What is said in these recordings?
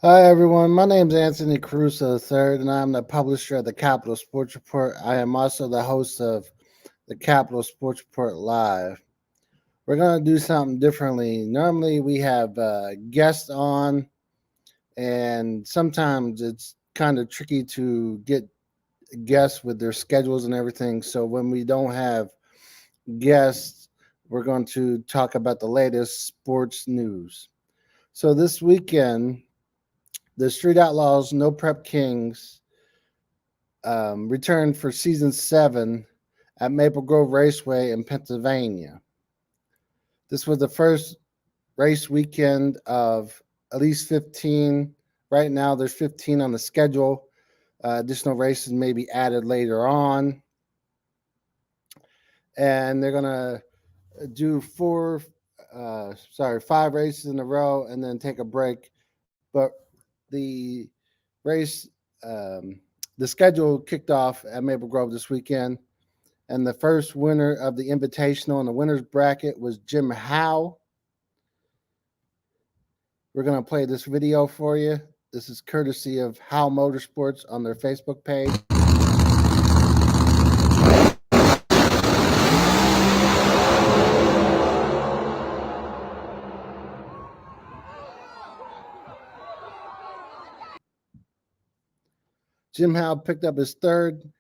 Hi, everyone. My name is Anthony Caruso III, and I'm the publisher of the Capital Sports Report. I am also the host of the Capital Sports Report Live. We're going to do something differently. Normally, we have guests on, and sometimes it's kind of tricky to get guests with their schedules and everything. So, when we don't have guests, we're going to talk about the latest sports news. So, this weekend, the Street Outlaws No Prep Kings returned for season 7 at Maple Grove Raceway in Pennsylvania. This was the first race weekend of at least 15. Right now, there's 15 on the schedule. Additional races may be added later on. And they're going to do 5 races in a row and then take a break. But the race, the schedule kicked off at Maple Grove this weekend. And the first winner of the Invitational in the winner's bracket was Jim Howe. We're going to play this video for you. This is courtesy of Howe Motorsports on their Facebook page. Jim Howe picked up his third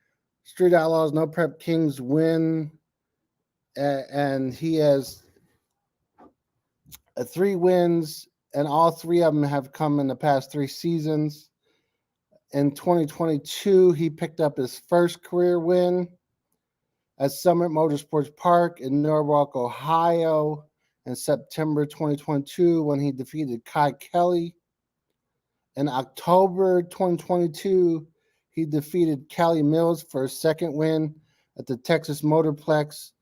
Street Outlaws No Prep Kings win, and he has 3 wins, and all 3 of them have come in the past 3 seasons. In 2022, he picked up his first career win at Summit Motorsports Park in Norwalk, Ohio in September 2022 when he defeated Kai Kelly. In October 2022, he defeated Kelly Mills for his second win at the Texas Motorplex,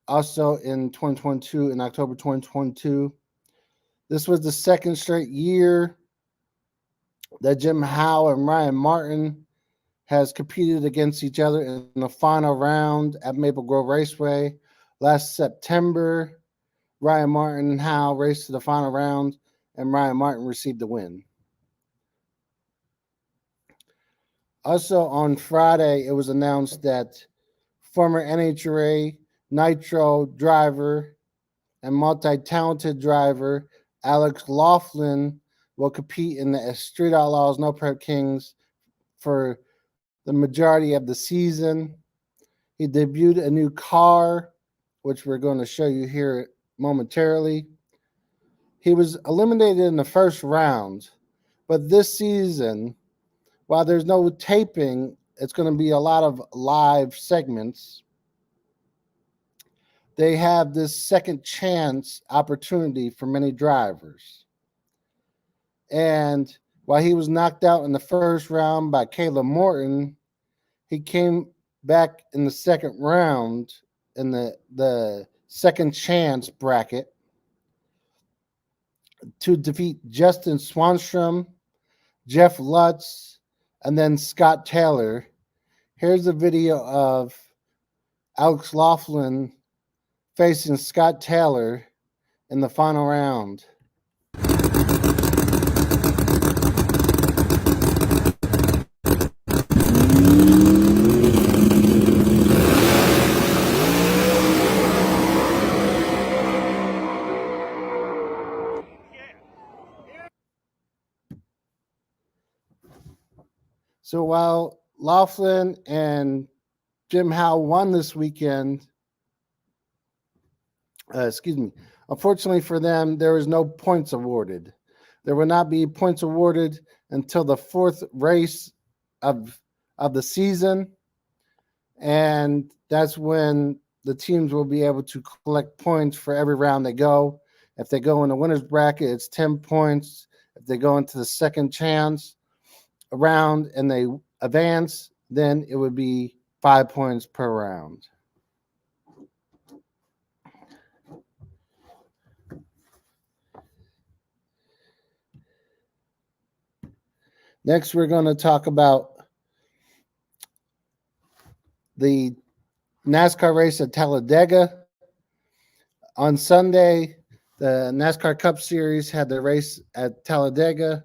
also in 2022, in October 2022. This was the second straight year that Jim Howe and Ryan Martin has competed against each other in the final round at Maple Grove Raceway. Last September, Ryan Martin and Howe raced to the final round, and Ryan Martin received the win. Also on Friday, it was announced that former NHRA Nitro driver and multi-talented driver Alex Laughlin will compete in the Street Outlaws No Prep Kings for the majority of the season. He debuted a new car, which we're going to show you here momentarily. He was eliminated in the first round, but this season, while there's no taping, it's going to be a lot of live segments. They have this second chance opportunity for many drivers. And while he was knocked out in the first round by Caleb Morton, he came back in the second round in the second chance bracket to defeat Justin Swanstrom, Jeff Lutz, and then Scott Taylor. Here's a video of Alex Laughlin facing Scott Taylor in the final round. So while Laughlin and Jim Howe won this weekend, unfortunately for them, there was no points awarded. There will not be points awarded until the 4th race of the season, and that's when the teams will be able to collect points for every round they go. If they go in the winner's bracket, it's 10 points. If they go into the second chance round and they advance, then it would be 5 points per round. Next, we're going to talk about the NASCAR race at Talladega. On Sunday, the NASCAR Cup Series had the race at Talladega.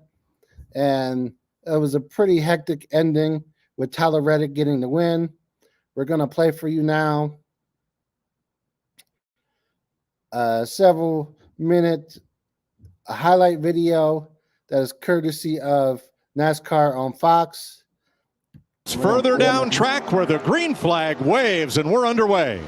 And it was a pretty hectic ending with Tyler Reddick getting the win. We're going to play for you now a several minute highlight video that is courtesy of NASCAR on Fox. It's further down track where the green flag waves, and we're underway.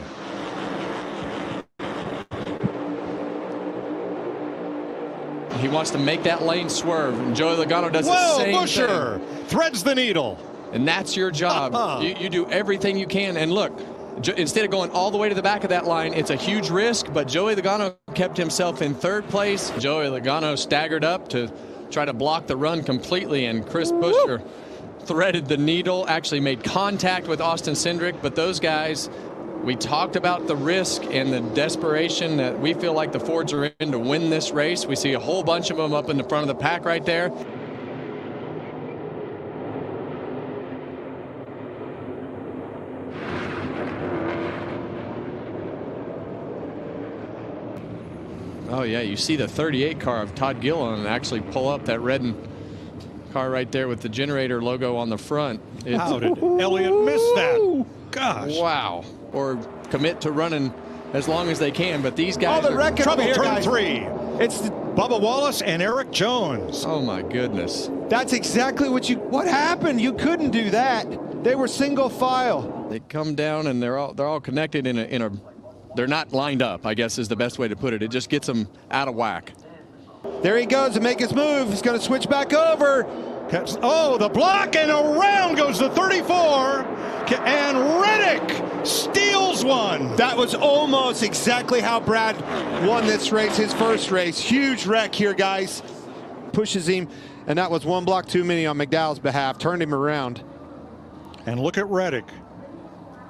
He wants to make that lane swerve, and Joey Logano does the same Buscher thing. Threads the needle. And that's your job. You do everything you can. And look, instead of going all the way to the back of that line, it's a huge risk, but Joey Logano kept himself in third place. Joey Logano staggered up to try to block the run completely, and Chris Buscher threaded the needle, actually made contact with Austin Cindric. But those guys, we talked about the risk and the desperation that we feel like the Fords are in to win this race. We see a whole bunch of them up in the front of the pack right there. Oh, yeah, you see the 38 car of Todd Gilliland actually pull up that red car right there with the generator logo on the front. How did Elliott miss that? Gosh. Wow. Or commit to running as long as they can, but these guys the wreck trouble here, turn guys. 3. It's Bubba Wallace and Eric Jones. Oh, my goodness. That's exactly what happened. You couldn't do that. They were single file. They come down and they're all connected in a they're not lined up, I guess is the best way to put it. It just gets them out of whack. There he goes to make his move. He's going to switch back over. Oh, the block, and around goes the 34. And Reddick steals one. That was almost exactly how Brad won this race, his first race. Huge wreck here, guys. Pushes him, and that was one block too many on McDowell's behalf. Turned him around. And look at Reddick.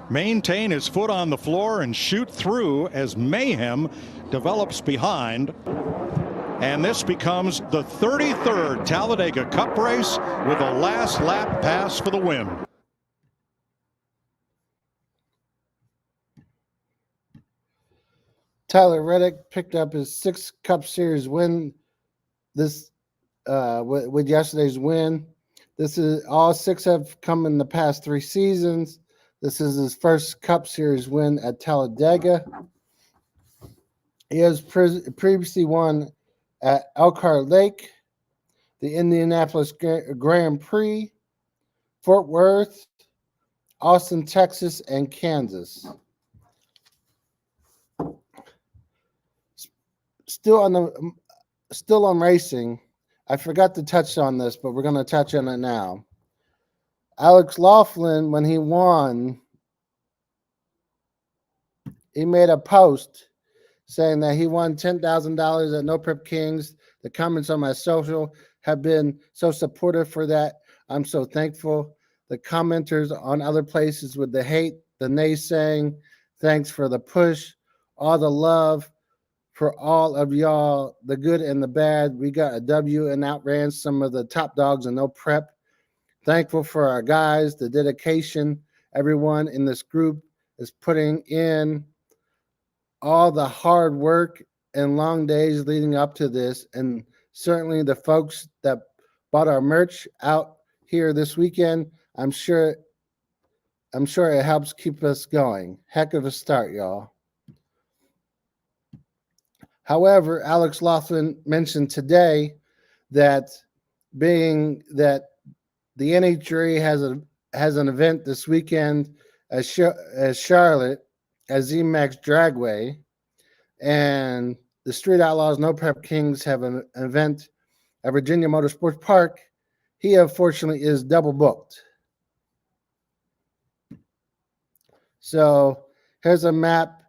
Maintain his foot on the floor and shoot through as mayhem develops behind. And this becomes the 33rd Talladega Cup race with a last lap pass for the win. Tyler Reddick picked up his 6th Cup Series win this with yesterday's win. This is all 6 have come in the past 3 seasons. This is his first Cup Series win at Talladega. He has previously won at Elkhart Lake, the Indianapolis Grand Prix, Fort Worth, Austin, Texas, and Kansas. Still on racing. I forgot to touch on this, but we're going to touch on it now. Alex Laughlin, when he won, he made a post saying that he won $10,000 at No Prep Kings. The comments on my social have been so supportive for that. I'm so thankful. The commenters on other places with the hate, the naysaying, thanks for the push, all the love for all of y'all, the good and the bad. We got a W and outran some of the top dogs in No Prep. Thankful for our guys, the dedication everyone in this group is putting in, all the hard work and long days leading up to this, and certainly the folks that bought our merch out here this weekend. I'm sure it helps keep us going. Heck of a start, y'all. However, Alex Laughlin mentioned today that being that the NHRA has an event this weekend as Charlotte at ZMAX Dragway, and the Street Outlaws No Prep Kings have an event at Virginia Motorsports Park. He unfortunately is double booked. So here's a map.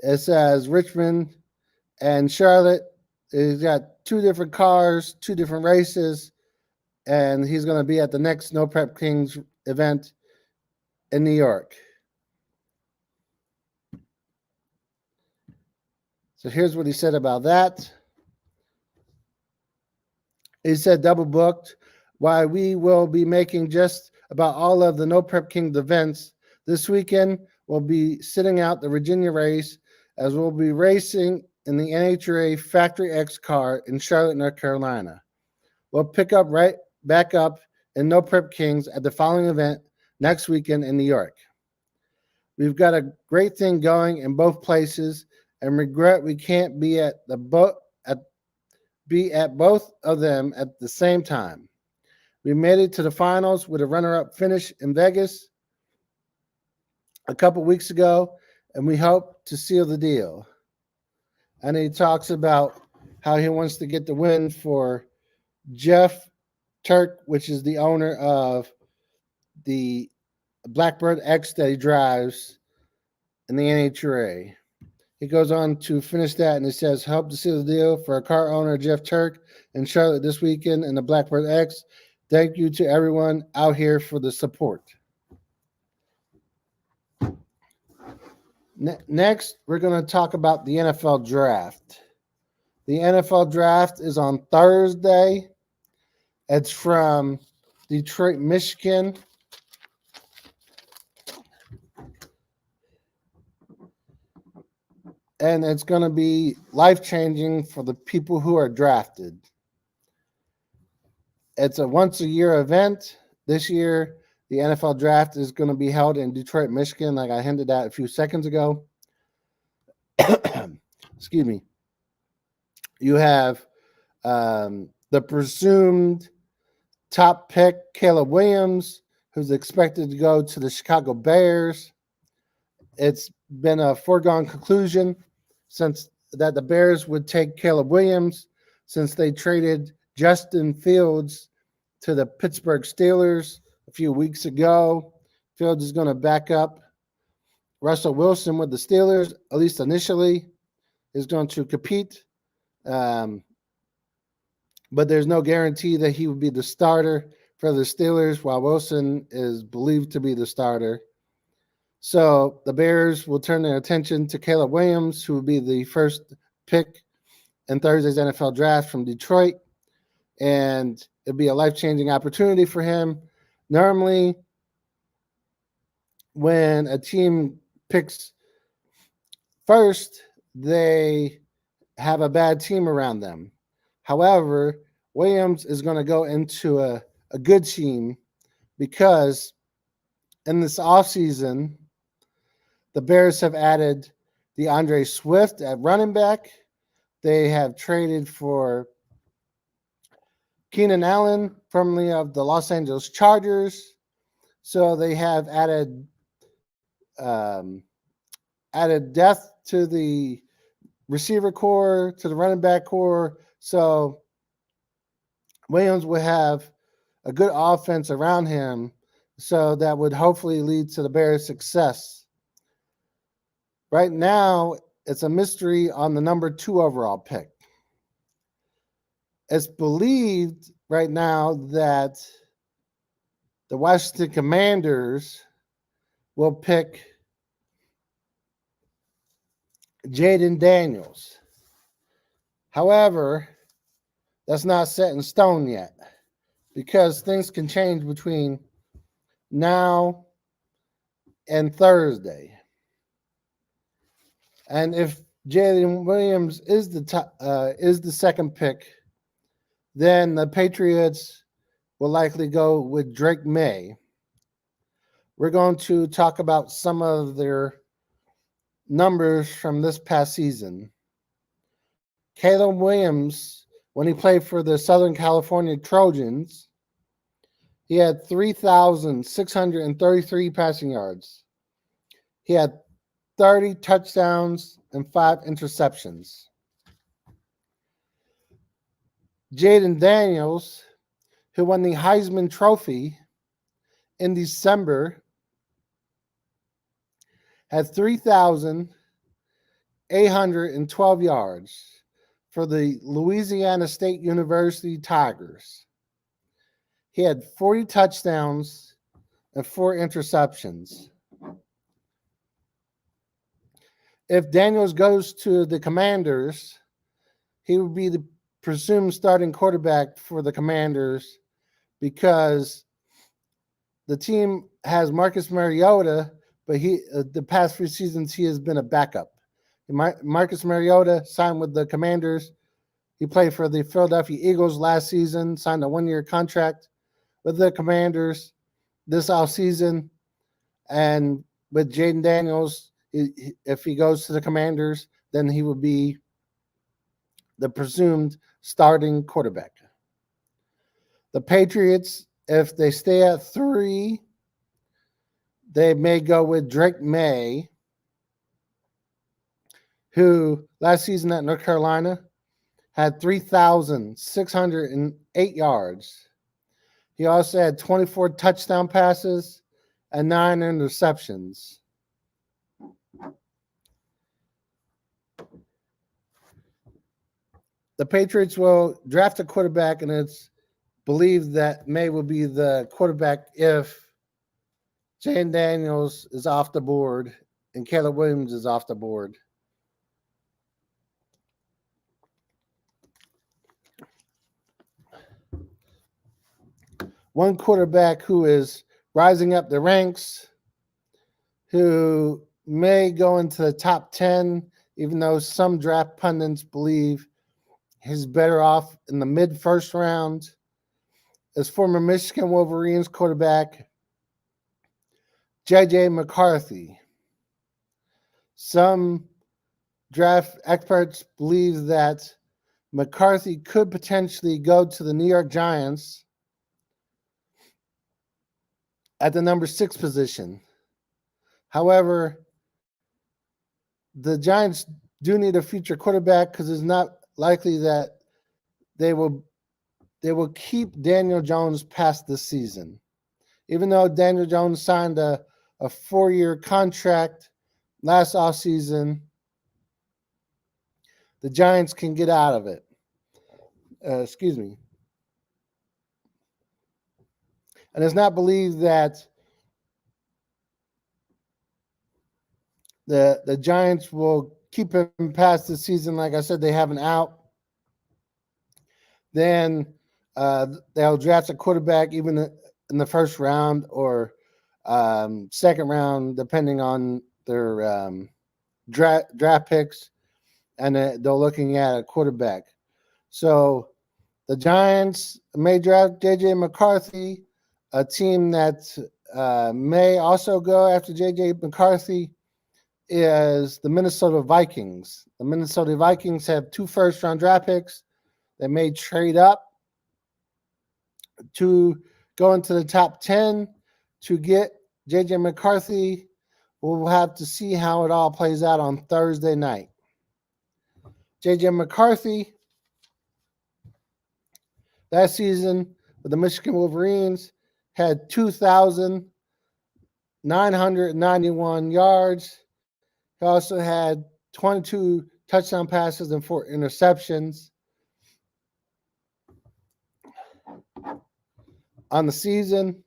It says Richmond and Charlotte. He's got 2 different cars, 2 different races, and he's going to be at the next No Prep Kings event in New York. So here's what he said about that. He said double booked. While we will be making just about all of the No Prep Kings events this weekend, we'll be sitting out the Virginia race as we'll be racing in the NHRA Factory X car in Charlotte, North Carolina. We'll pick up right back up in No Prep Kings at the following event next weekend in New York. We've got a great thing going in both places, and regret we can't be at both of them at the same time. We made it to the finals with a runner-up finish in Vegas a couple weeks ago, and we hope to seal the deal. And he talks about how he wants to get the win for Jeff Turk, which is the owner of the Blackbird X that he drives in the NHRA. He goes on to finish that, and he says, hope to seal the deal for our car owner, Jeff Turk, in Charlotte this weekend in the Blackbird X. Thank you to everyone out here for the support. Next, we're going to talk about the NFL draft. The NFL draft is on Thursday. It's from Detroit, Michigan. And it's going to be life-changing for the people who are drafted. It's a once-a-year event. This year, the NFL draft is going to be held in Detroit, Michigan, like I hinted at a few seconds ago. Excuse me. You have the presumed top pick, Caleb Williams, who's expected to go to the Chicago Bears. It's been a foregone conclusion since that the Bears would take Caleb Williams since they traded Justin Fields to the Pittsburgh Steelers a few weeks ago. Fields is going to back up Russell Wilson with the Steelers, at least initially, is going to compete. But there's no guarantee that he would be the starter for the Steelers, while Wilson is believed to be the starter. So the Bears will turn their attention to Caleb Williams, who will be the first pick in Thursday's NFL draft from Detroit. And it'll be a life-changing opportunity for him. Normally, when a team picks first, they have a bad team around them. However, Williams is going to go into a good team because in this offseason, the Bears have added DeAndre Swift at running back. They have traded for Keenan Allen, formerly of the Los Angeles Chargers. So they have added depth to the receiver core, to the running back core. So Williams will have a good offense around him. So that would hopefully lead to the Bears' success. Right now, it's a mystery on the number 2 overall pick. It's believed right now that the Washington Commanders will pick Jaden Daniels. However, that's not set in stone yet because things can change between now and Thursday. And if Jalen Williams is the second pick, then the Patriots will likely go with Drake May. We're going to talk about some of their numbers from this past season. Caleb Williams, when he played for the Southern California Trojans, he had 3,633 passing yards. He had 30 touchdowns and 5 interceptions. Jaden Daniels, who won the Heisman Trophy in December, had 3,812 yards for the Louisiana State University Tigers. He had 40 touchdowns and 4 interceptions. If Daniels goes to the Commanders, he would be the presumed starting quarterback for the Commanders because the team has Marcus Mariota, but the past few seasons he has been a backup. Marcus Mariota signed with the Commanders. He played for the Philadelphia Eagles last season, signed a 1-year contract. with the Commanders this offseason. And with Jaden Daniels, if he goes to the Commanders, then he will be the presumed starting quarterback. The Patriots, if they stay at 3, they may go with Drake May, who last season at North Carolina had 3,608 yards. He also had 24 touchdown passes and 9 interceptions. The Patriots will draft a quarterback, and it's believed that May will be the quarterback if Jaden Daniels is off the board and Caleb Williams is off the board. One quarterback who is rising up the ranks, who may go into the top 10, even though some draft pundits believe he's better off in the mid-first round, is former Michigan Wolverines quarterback J.J. McCarthy. Some draft experts believe that McCarthy could potentially go to the New York Giants at the number 6 position. However, the Giants do need a future quarterback because it's not likely that they will keep Daniel Jones past this season. Even though Daniel Jones signed a 4-year contract last offseason, the Giants can get out of it. Excuse me. And it's not believed that the Giants will keep him past the season. Like I said, they have an out. Then they'll draft a quarterback even in the first round or second round, depending on their draft picks. And they're looking at a quarterback. So the Giants may draft J.J. McCarthy. A team that may also go after J.J. McCarthy is the Minnesota Vikings. The Minnesota Vikings have 2 first-round draft picks. They may trade up to go into the top 10 to get J.J. McCarthy. We'll have to see how it all plays out on Thursday night. J.J. McCarthy, last season with the Michigan Wolverines, had 2,991 yards. He also had 22 touchdown passes and 4 interceptions. On the season,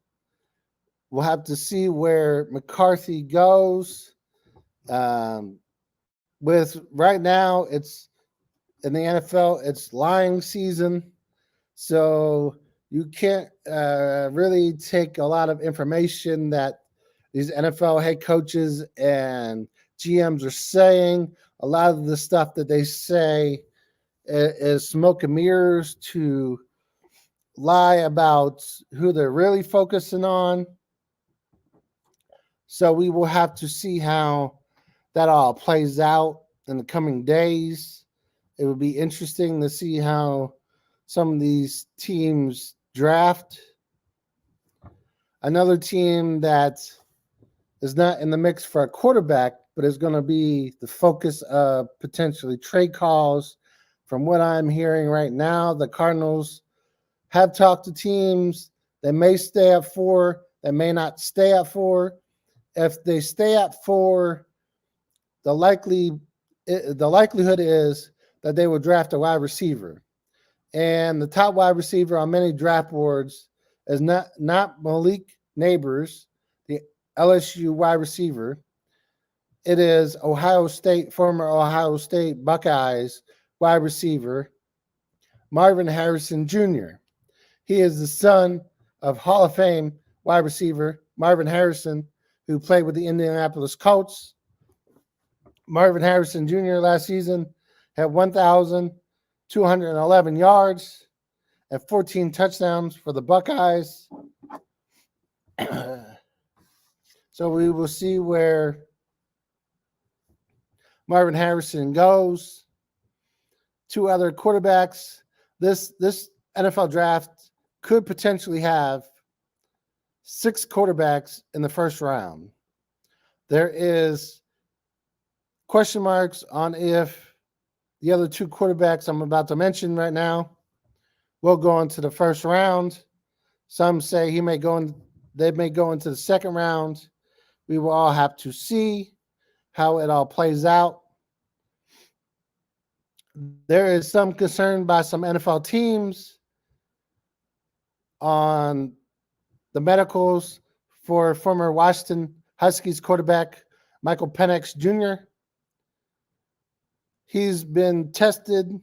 we'll have to see where McCarthy goes. With right now, it's in the NFL, it's lying season. So you can't really take a lot of information that these NFL head coaches and GMs are saying. A lot of the stuff that they say is smoke and mirrors to lie about who they're really focusing on. So we will have to see how that all plays out in the coming days. It would be interesting to see how some of these teams draft. Another team that is not in the mix for a quarterback, but is going to be the focus of potentially trade calls. From what I'm hearing right now, the Cardinals have talked to teams. They may stay at 4. They may not stay at 4. If they stay at 4, the likelihood is that they will draft a wide receiver. And the top wide receiver on many draft boards is not Malik Neighbors, the LSU wide receiver. It is former Ohio State Buckeyes wide receiver, Marvin Harrison Jr. He is the son of Hall of Fame wide receiver Marvin Harrison, who played with the Indianapolis Colts. Marvin Harrison Jr. last season had 1,211 yards and 14 touchdowns for the Buckeyes. So we will see where Marvin Harrison goes. 2 other quarterbacks. This NFL draft could potentially have 6 quarterbacks in the first round. There is question marks on if the other 2 quarterbacks I'm about to mention right now will go into the first round. Some say they may go into the second round. We will all have to see how it all plays out. There is some concern by some NFL teams on the medicals for former Washington Huskies quarterback Michael Penix Jr. He's been tested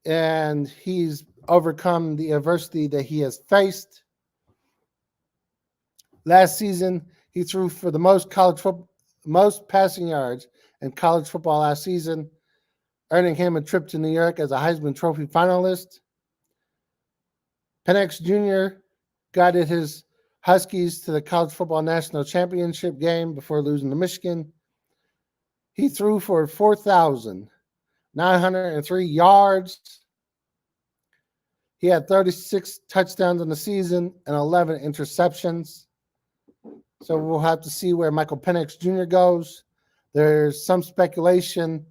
and he's overcome the adversity that he has faced. Last season, he threw for the most passing yards in college football last season, earning him a trip to New York as a Heisman Trophy finalist. Penix Jr. guided his Huskies to the College Football National Championship game before losing to Michigan. He threw for 4,903 yards. He had 36 touchdowns in the season and 11 interceptions. So we'll have to see where Michael Penix Jr. goes. There's some speculation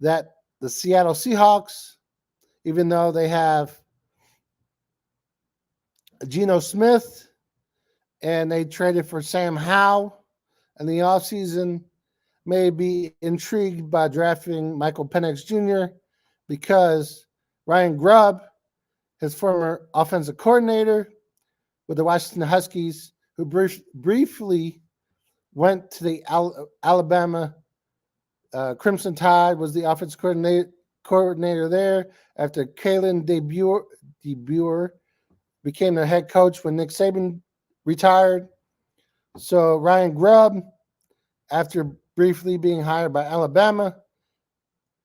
that the Seattle Seahawks, even though they have Geno Smith and they traded for Sam Howell in the offseason, may be intrigued by drafting Michael Penix Jr. because Ryan Grubb, his former offensive coordinator with the Washington Huskies, who briefly went to the Alabama Crimson Tide, was the offensive coordinator there after Kalen DeBoer became their head coach when Nick Saban retired. So Ryan Grubb, after briefly being hired by Alabama,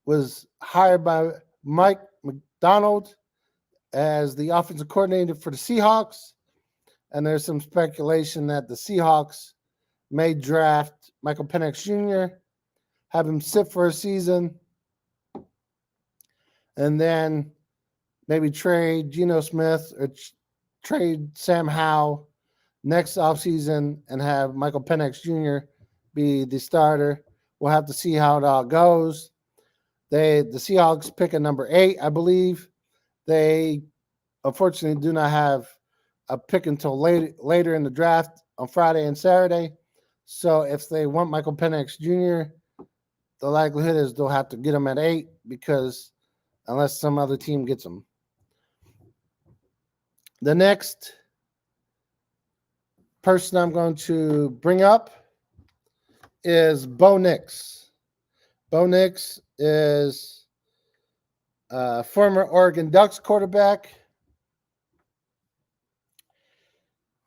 was hired by Mike McDonald as the offensive coordinator for the Seahawks. And there's some speculation that the Seahawks may draft Michael Penix Jr., have him sit for a season, and then maybe trade Geno Smith or trade Sam Howell next offseason and have Michael Penix Jr. be the starter. We'll have to see how it all goes. The Seahawks pick a number 8, I believe. They unfortunately do not have a pick until later in the draft on Friday and Saturday. So if they want Michael Penix Jr., the likelihood is they'll have to get him at 8 because unless some other team gets him. The next person I'm going to bring up is Bo Nix. Bo Nix is a former Oregon Ducks quarterback.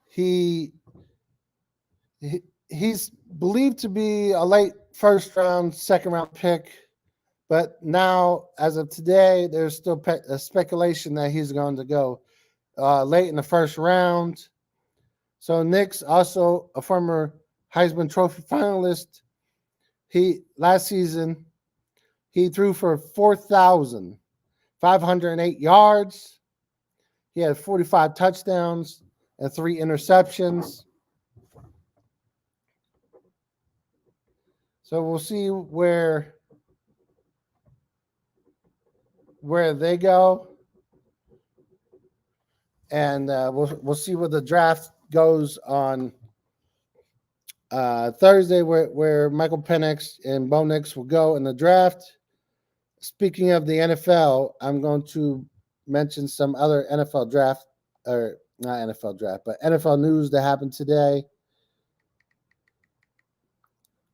He's believed to be a late first round, second round pick, but now, as of today, there's still a speculation that he's going to go late in the first round. So Nix, also a former Heisman Trophy finalist, last season he threw for 4,508 yards. He had 45 touchdowns and 3 interceptions. So we'll see where they go, and we'll see where the draft goes on Thursday, where Michael Penix and Bo Nix will go in the draft. Speaking of the NFL, I'm going to mention some other NFL draft, or not NFL draft, but NFL news that happened today.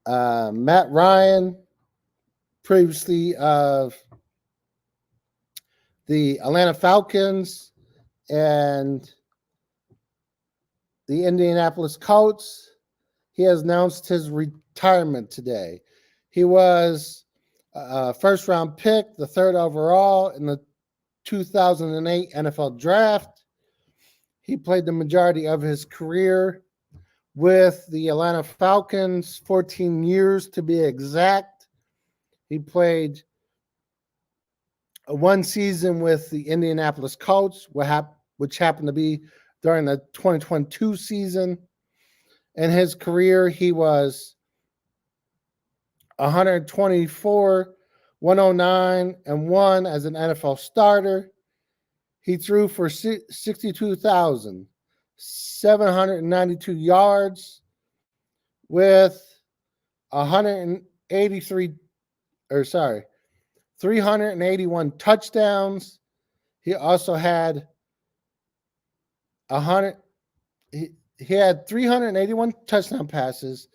Matt Ryan, previously of the Atlanta Falcons and the Indianapolis Colts, he has announced his retirement today. He was a first-round pick, the 3rd overall in the 2008 NFL Draft. He played the majority of his career with the Atlanta Falcons, 14 years to be exact. He played one season with the Indianapolis Colts, which happened to be during the 2022 season. In his career, he was 124, 109, and 1 as an NFL starter. He threw for 62,792 yards with 381 touchdowns. He also had 100. He had 381 touchdown passes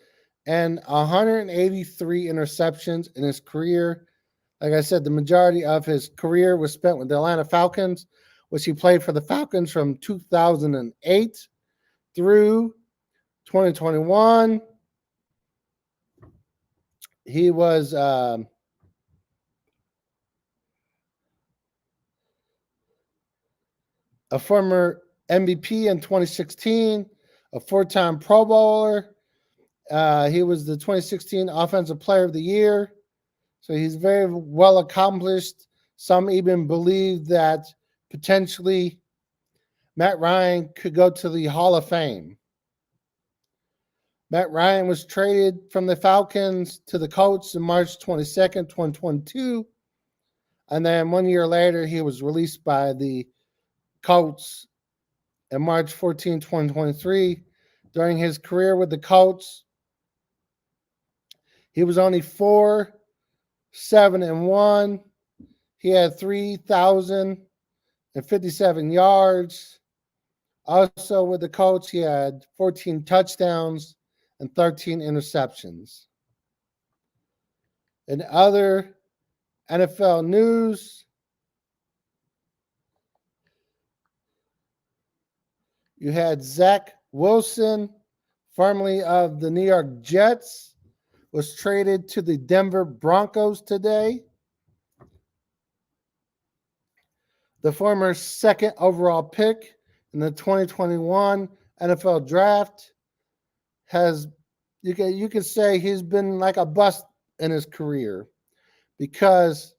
and 183 interceptions in his career. Like I said, the majority of his career was spent with the Atlanta Falcons, which he played for the Falcons from 2008 through 2021. He was a former MVP in 2016, a four-time Pro Bowler. He was the 2016 Offensive Player of the Year. So he's very well accomplished. Some even believe that potentially Matt Ryan could go to the Hall of Fame. Matt Ryan was traded from the Falcons to the Colts on March 22nd, 2022. And then 1 year later, he was released by the Colts on March 14, 2023. During his career with the Colts, he was only 4-7-1. He had 3,057 yards. Also with the Colts, he had 14 touchdowns and 13 interceptions. In other NFL news, you had Zach Wilson, formerly of the New York Jets, was traded to the Denver Broncos today. The former second overall pick in the 2021 NFL Draft you can say he's been like a bust in his career, because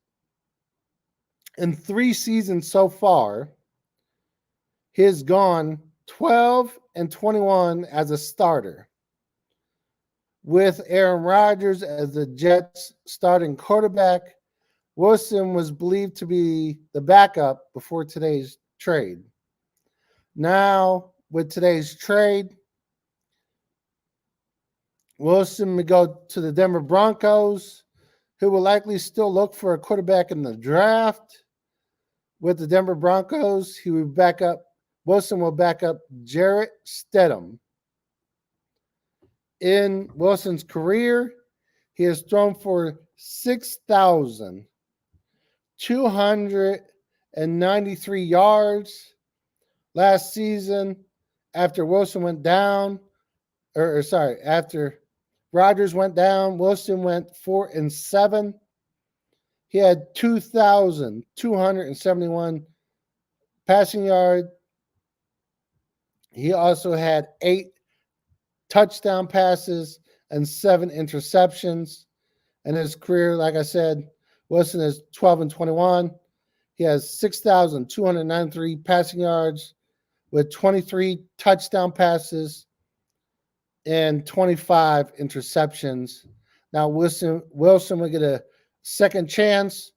in 3 seasons so far, he has gone 12-21 as a starter, with Aaron Rodgers as the Jets' starting quarterback. Wilson was believed to be the backup before today's trade. Now, with today's trade, Wilson would go to the Denver Broncos, who will likely still look for a quarterback in the draft. With the Denver Broncos, Wilson will back up Jarrett Stidham. In Wilson's career, he has thrown for 6,293 yards. Last season, after Rodgers went down, Wilson went 4-7. He had 2,271 passing yards. He also had 8 touchdown passes and 7 interceptions. In his career, like I said, Wilson is 12-21. He has 6,293 passing yards with 23 touchdown passes and 25 interceptions. Now, Wilson will get a second chance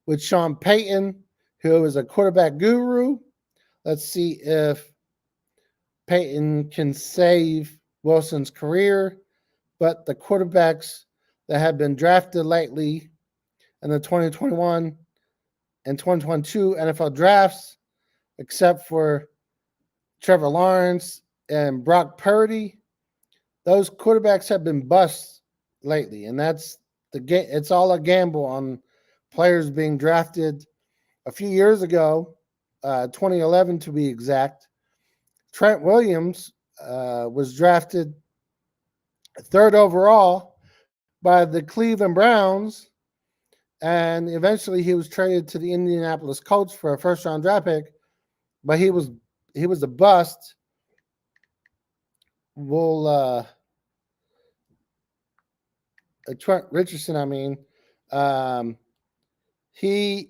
with Sean Payton, who is a quarterback guru. Let's see if Payton can save Wilson's career. But the quarterbacks that have been drafted lately in the 2021 and 2022 NFL drafts, except for Trevor Lawrence and Brock Purdy, those quarterbacks have been busts lately, and that's it's all a gamble on players being drafted. A few years ago, 2011 to be exact, Trent Williams was drafted 3rd overall by the Cleveland Browns, And eventually he was traded to the Indianapolis Colts for a first-round draft pick, but he was a bust. Trent Richardson, I mean, he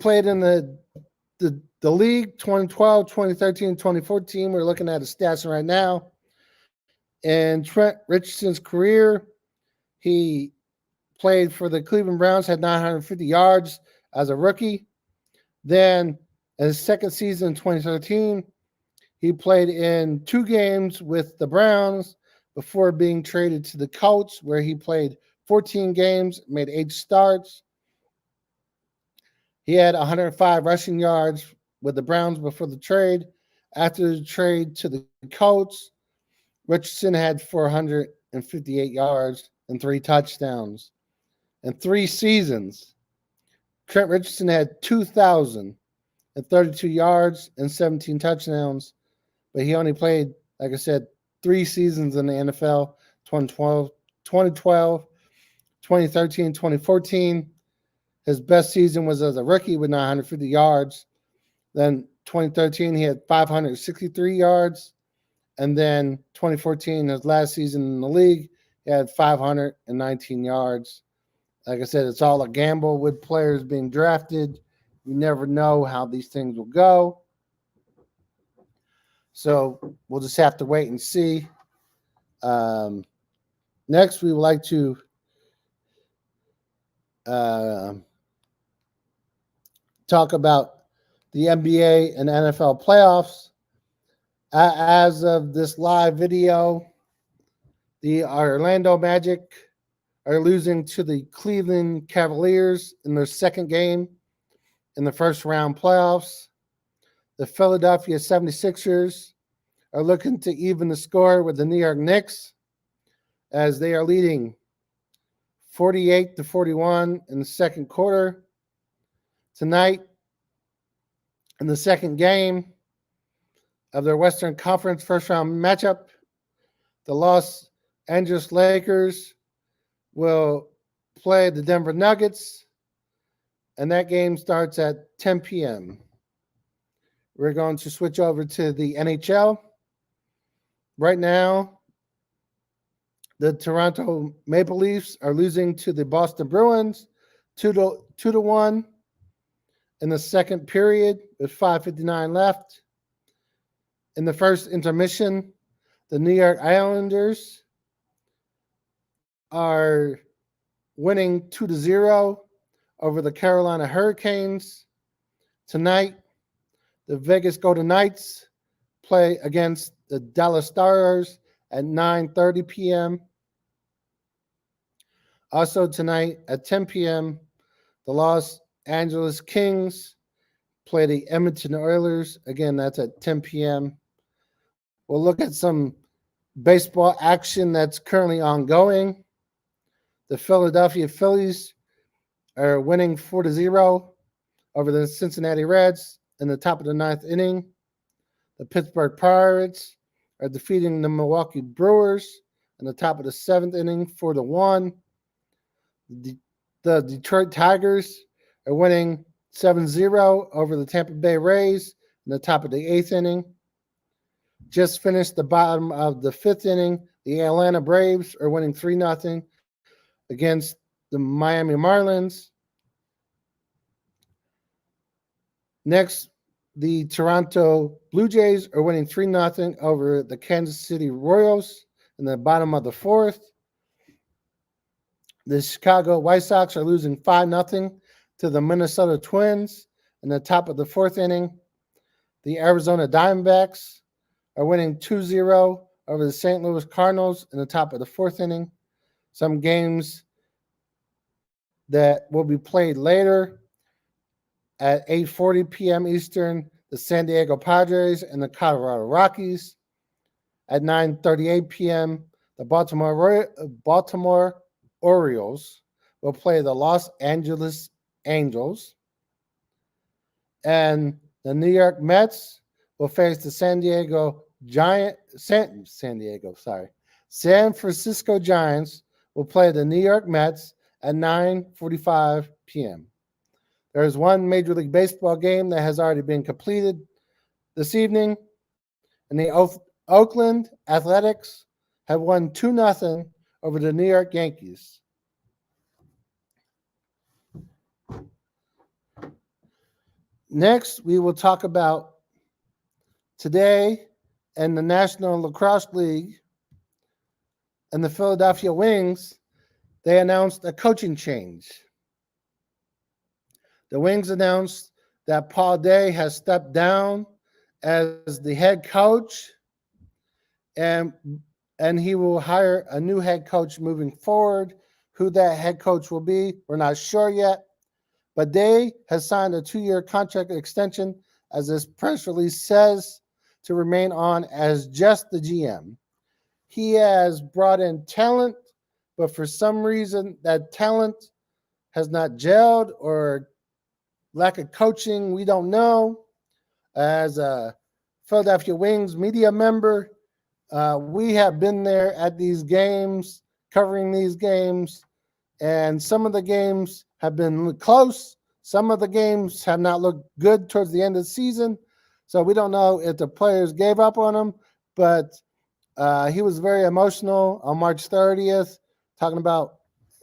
played in the league 2012, 2013, 2014. We're looking at his stats right now. In Trent Richardson's career, he played for the Cleveland Browns, had 950 yards as a rookie. Then in his second season in 2013, he played in 2 games with the Browns before being traded to the Colts, where he played 14 games, made 8 starts. He had 105 rushing yards with the Browns before the trade. After the trade to the Colts, Richardson had 458 yards and 3 touchdowns. In 3 seasons, Trent Richardson had 2,032 yards and 17 touchdowns, but he only played, like I said, 3 seasons in the NFL, 2012, 2013, 2014. His best season was as a rookie with 950 yards. Then 2013, he had 563 yards. And then 2014, his last season in the league, he had 519 yards. Like I said, it's all a gamble with players being drafted. You never know how these things will go. So we'll just have to wait and see. Next, we would like to talk about the NBA and NFL playoffs. As of this live video, the Orlando Magic are losing to the Cleveland Cavaliers in their second game in the first round playoffs. The Philadelphia 76ers are looking to even the score with the New York Knicks, as they are leading 48-41 in the second quarter. Tonight, in the second game of their Western Conference first round matchup, the Los Angeles Lakers will play the Denver Nuggets, and that game starts at 10 p.m. We're going to switch over to the NHL. Right now, the Toronto Maple Leafs are losing to the Boston Bruins 2-1 in the second period with 5:59 left. In the first intermission, the New York Islanders are winning 2-0 over the Carolina Hurricanes. Tonight, the Vegas Golden Knights play against the Dallas Stars at 9:30 p.m. Also tonight at 10 p.m., the Los Angeles Kings play the Edmonton Oilers. Again, that's at 10 p.m. We'll look at some baseball action that's currently ongoing. The Philadelphia Phillies are winning 4-0 over the Cincinnati Reds in the top of the 9th inning. The Pittsburgh Pirates are defeating the Milwaukee Brewers in the top of the 7th inning 4-1. The Detroit Tigers are winning 7-0 over the Tampa Bay Rays in the top of the 8th inning. Just finished the bottom of the 5th inning. The Atlanta Braves are winning 3-0 against the Miami Marlins. Next, the Toronto Blue Jays are winning 3-0 over the Kansas City Royals in the bottom of the 4th. The Chicago White Sox are losing 5-0 to the Minnesota Twins in the top of the 4th inning. The Arizona Diamondbacks are winning 2-0 over the St. Louis Cardinals in the top of the 4th inning. Some games that will be played later at 8:40 p.m. Eastern, the San Diego Padres and the Colorado Rockies. At 9:38 p.m., the Baltimore Orioles will play the Los Angeles Angels. And the New York Mets will face the San Francisco Giants will play the New York Mets at 9:45 p.m. There is one Major League Baseball game that has already been completed this evening, and the Oakland Athletics have won 2-0 over the New York Yankees. Next, we will talk about today in the National Lacrosse League and the Philadelphia Wings. They announced a coaching change. The Wings announced that Paul Day has stepped down as the head coach, and he will hire a new head coach moving forward. Who that head coach will be, we're not sure yet. But Day has signed a 2-year contract extension, as this press release says, to remain on as just the GM. He has brought in talent, but for some reason that talent has not gelled, or lack of coaching, we don't know. As a Philadelphia Wings media member, we have been there at these games, covering these games, and some of the games have been close. Some of the games have not looked good towards the end of the season. So we don't know if the players gave up on him, but he was very emotional on March 30th, talking about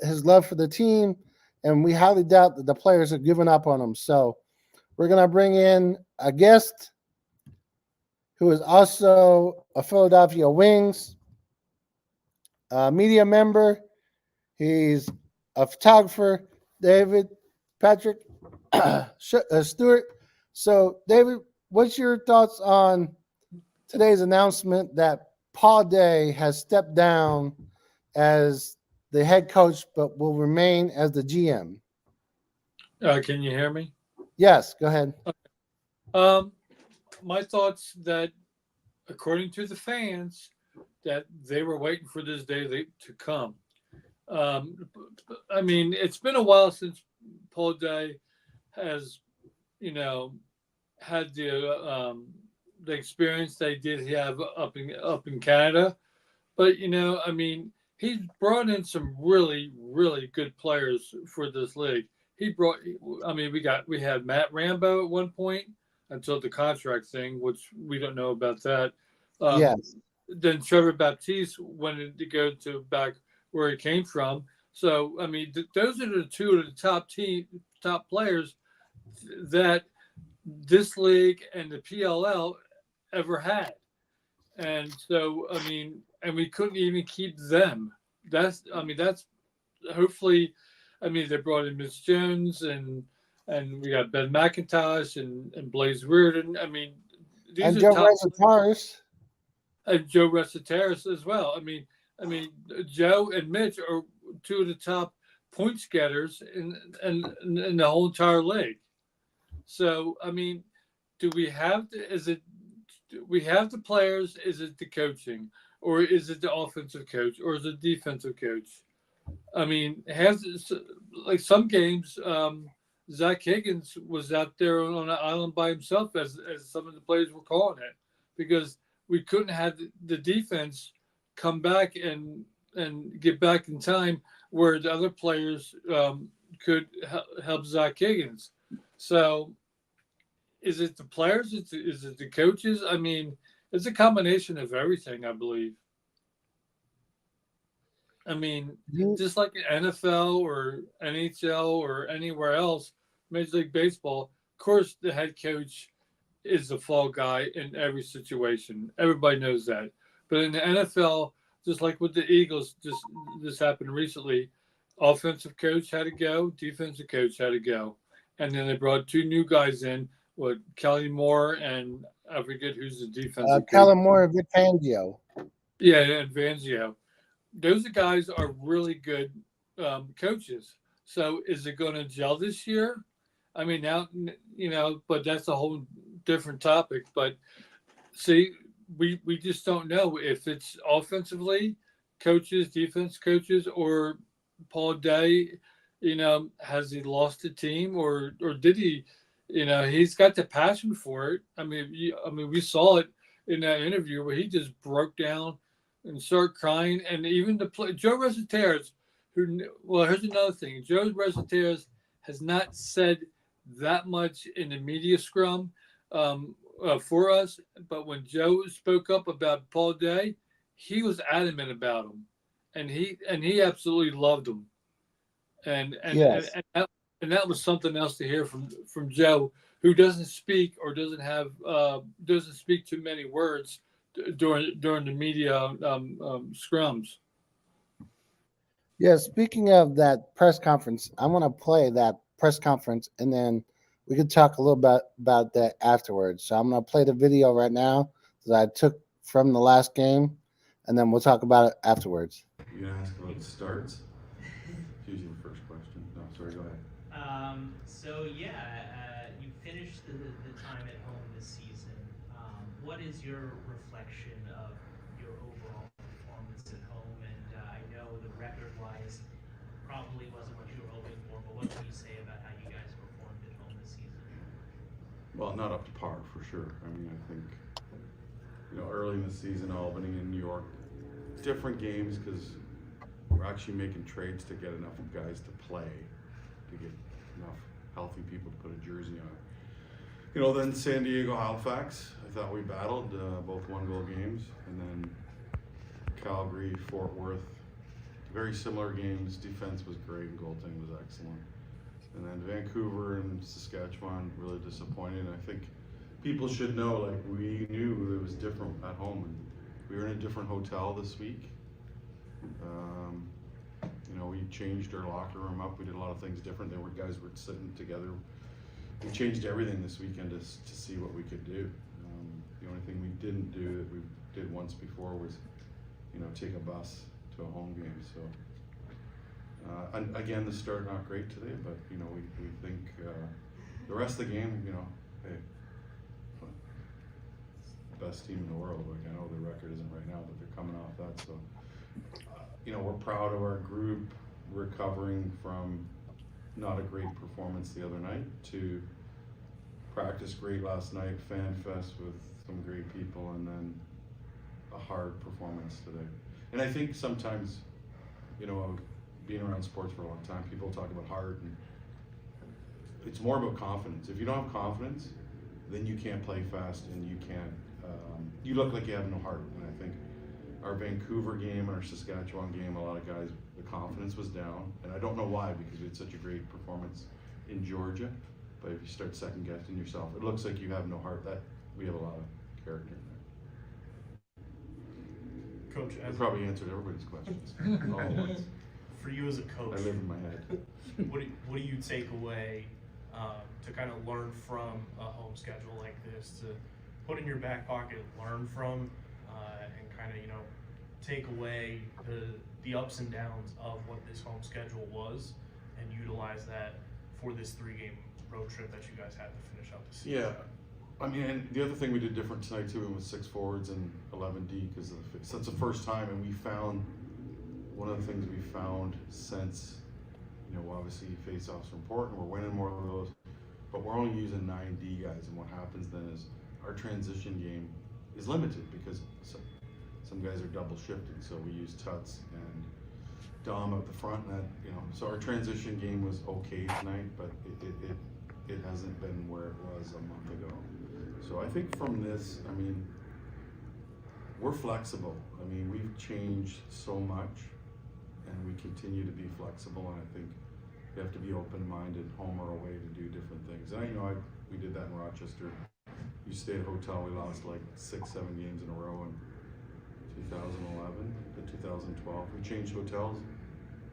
his love for the team, and we highly doubt that the players have given up on him. So we're going to bring in a guest who is also a Philadelphia Wings media member. He's a photographer, David Patrick Stewart. So, David, what's your thoughts on today's announcement that Paul Day has stepped down as the head coach, but will remain as the GM? Can you hear me? Yes, go ahead. My thoughts that, according to the fans, that they were waiting for this day to come. I mean, it's been a while since Paul Day has, had the experience they did have up in Canada, but I mean, he's brought in some really, really good players for this league. We had Matt Rambo at one point until the contract thing, which we don't know about that. Yes. Then Trevor Baptiste wanted to go to back where he came from. So, I mean, those are the two of the top players that this league and the PLL ever had. And so, I mean, and we couldn't even keep them. That's hopefully, I mean, they brought in Mitch Jones and we got Ben McIntosh and Blaze Reardon. I mean, these and are Joe top Resetaris. And Joe Resetaris as well. I mean, Joe and Mitch are two of the top points getters in the whole entire league. So, I mean, do we have we have the players? Is it the coaching, or is it the offensive coach, or is it the defensive coach? I mean, like some games, Zach Higgins was out there on an island by himself, as some of the players were calling it, because we couldn't have the defense come back and get back in time where the other players could help Zach Higgins. So is it the players? Is it the coaches? I mean, it's a combination of everything, I believe. I mean, just like NFL or NHL or anywhere else, Major League Baseball, of course, the head coach is the fall guy in every situation. Everybody knows that. But in the NFL, just like with the Eagles, this happened recently, offensive coach had to go, defensive coach had to go. And then they brought two new guys in, Kelly Moore and I forget who's the defensive coach. Kelly Moore and Vic Fangio. Yeah, and Fangio. Those guys are really good coaches. So is it going to gel this year? I mean, now, but that's a whole different topic. But see, we just don't know if it's offensively coaches, defense coaches, or Paul Day, has he lost the team or did he, he's got the passion for it. I mean, we saw it in that interview where he just broke down and started crying. And even Joe Resetaris, here's another thing. Joe Resetaris has not said that much in the media scrum for us. But when Joe spoke up about Paul Day, he was adamant about him, and he absolutely loved him. Yes. And that was something else to hear from Joe, who doesn't speak or doesn't speak too many words during the media scrums. Yeah, speaking of that press conference, I'm going to play that press conference and then we could talk a little bit about that afterwards. So I'm going to play the video right now that I took from the last game and then we'll talk about it afterwards. You're gonna ask about the starts? It's usually the first question. No, sorry, go ahead. You finished the time at home this season. What is your reflection of your overall performance at home? And I know the record-wise probably wasn't what you were hoping for, but what can you say about how you guys performed at home this season? Well, not up to par for sure. I mean, I think, early in the season, Albany and New York, different games because we're actually making trades to get enough guys to play, to get enough healthy people to put a jersey on. Then San Diego, Halifax, I thought we battled both 1-goal games, and then Calgary, Fort Worth, very similar games. Defense was great and goaltending was excellent. And then Vancouver and Saskatchewan really disappointed. And I think people should know, like, we knew it was different at home. And we were in a different hotel this week. We changed our locker room up. We did a lot of things different. Guys were sitting together. We changed everything this weekend to see what we could do. The only thing we didn't do that we did once before was, take a bus to a home game. So, and again, the start not great today, but we think the rest of the game, hey, best team in the world. Like, I know the record isn't right now, but they're coming off that. So, we're proud of our group recovering from not a great performance the other night to practice great last night, fan fest with some great people, and then a hard performance today. And I think sometimes, being around sports for a long time, people talk about heart, and it's more about confidence. If you don't have confidence, then you can't play fast and you can't, you look like you have no heart. And I think our Vancouver game and our Saskatchewan game, a lot of guys, the confidence was down. And I don't know why, because we had such a great performance in Georgia. But if you start second guessing yourself, it looks like you have no heart. That we have a lot of character in there. Coach, I probably answered everybody's questions all at once. For you as a coach, I live in my head. what do you take away to kind of learn from a home schedule like this, to put in your back pocket, learn from, and kind of take away the ups and downs of what this home schedule was, and utilize that for this 3-game road trip that you guys had to finish out the season? Yeah. I mean, and the other thing we did different tonight too was 6 forwards and 11D, because that's the first time, and we found one of the things we found since, obviously face-offs are important. We're winning more of those, but we're only using 9D guys, and what happens then is our transition game is limited because some guys are double shifting. So we use Tuts and Dom up the front, and that so our transition game was okay tonight, but it hasn't been where it was a month ago. So I think from this, we're flexible. We've changed so much, and we continue to be flexible. And I think you have to be open-minded, home or away, to do different things. And we did that in Rochester. You stay at a hotel. We lost like 6-7 games in a row in 2011 to 2012. We changed hotels.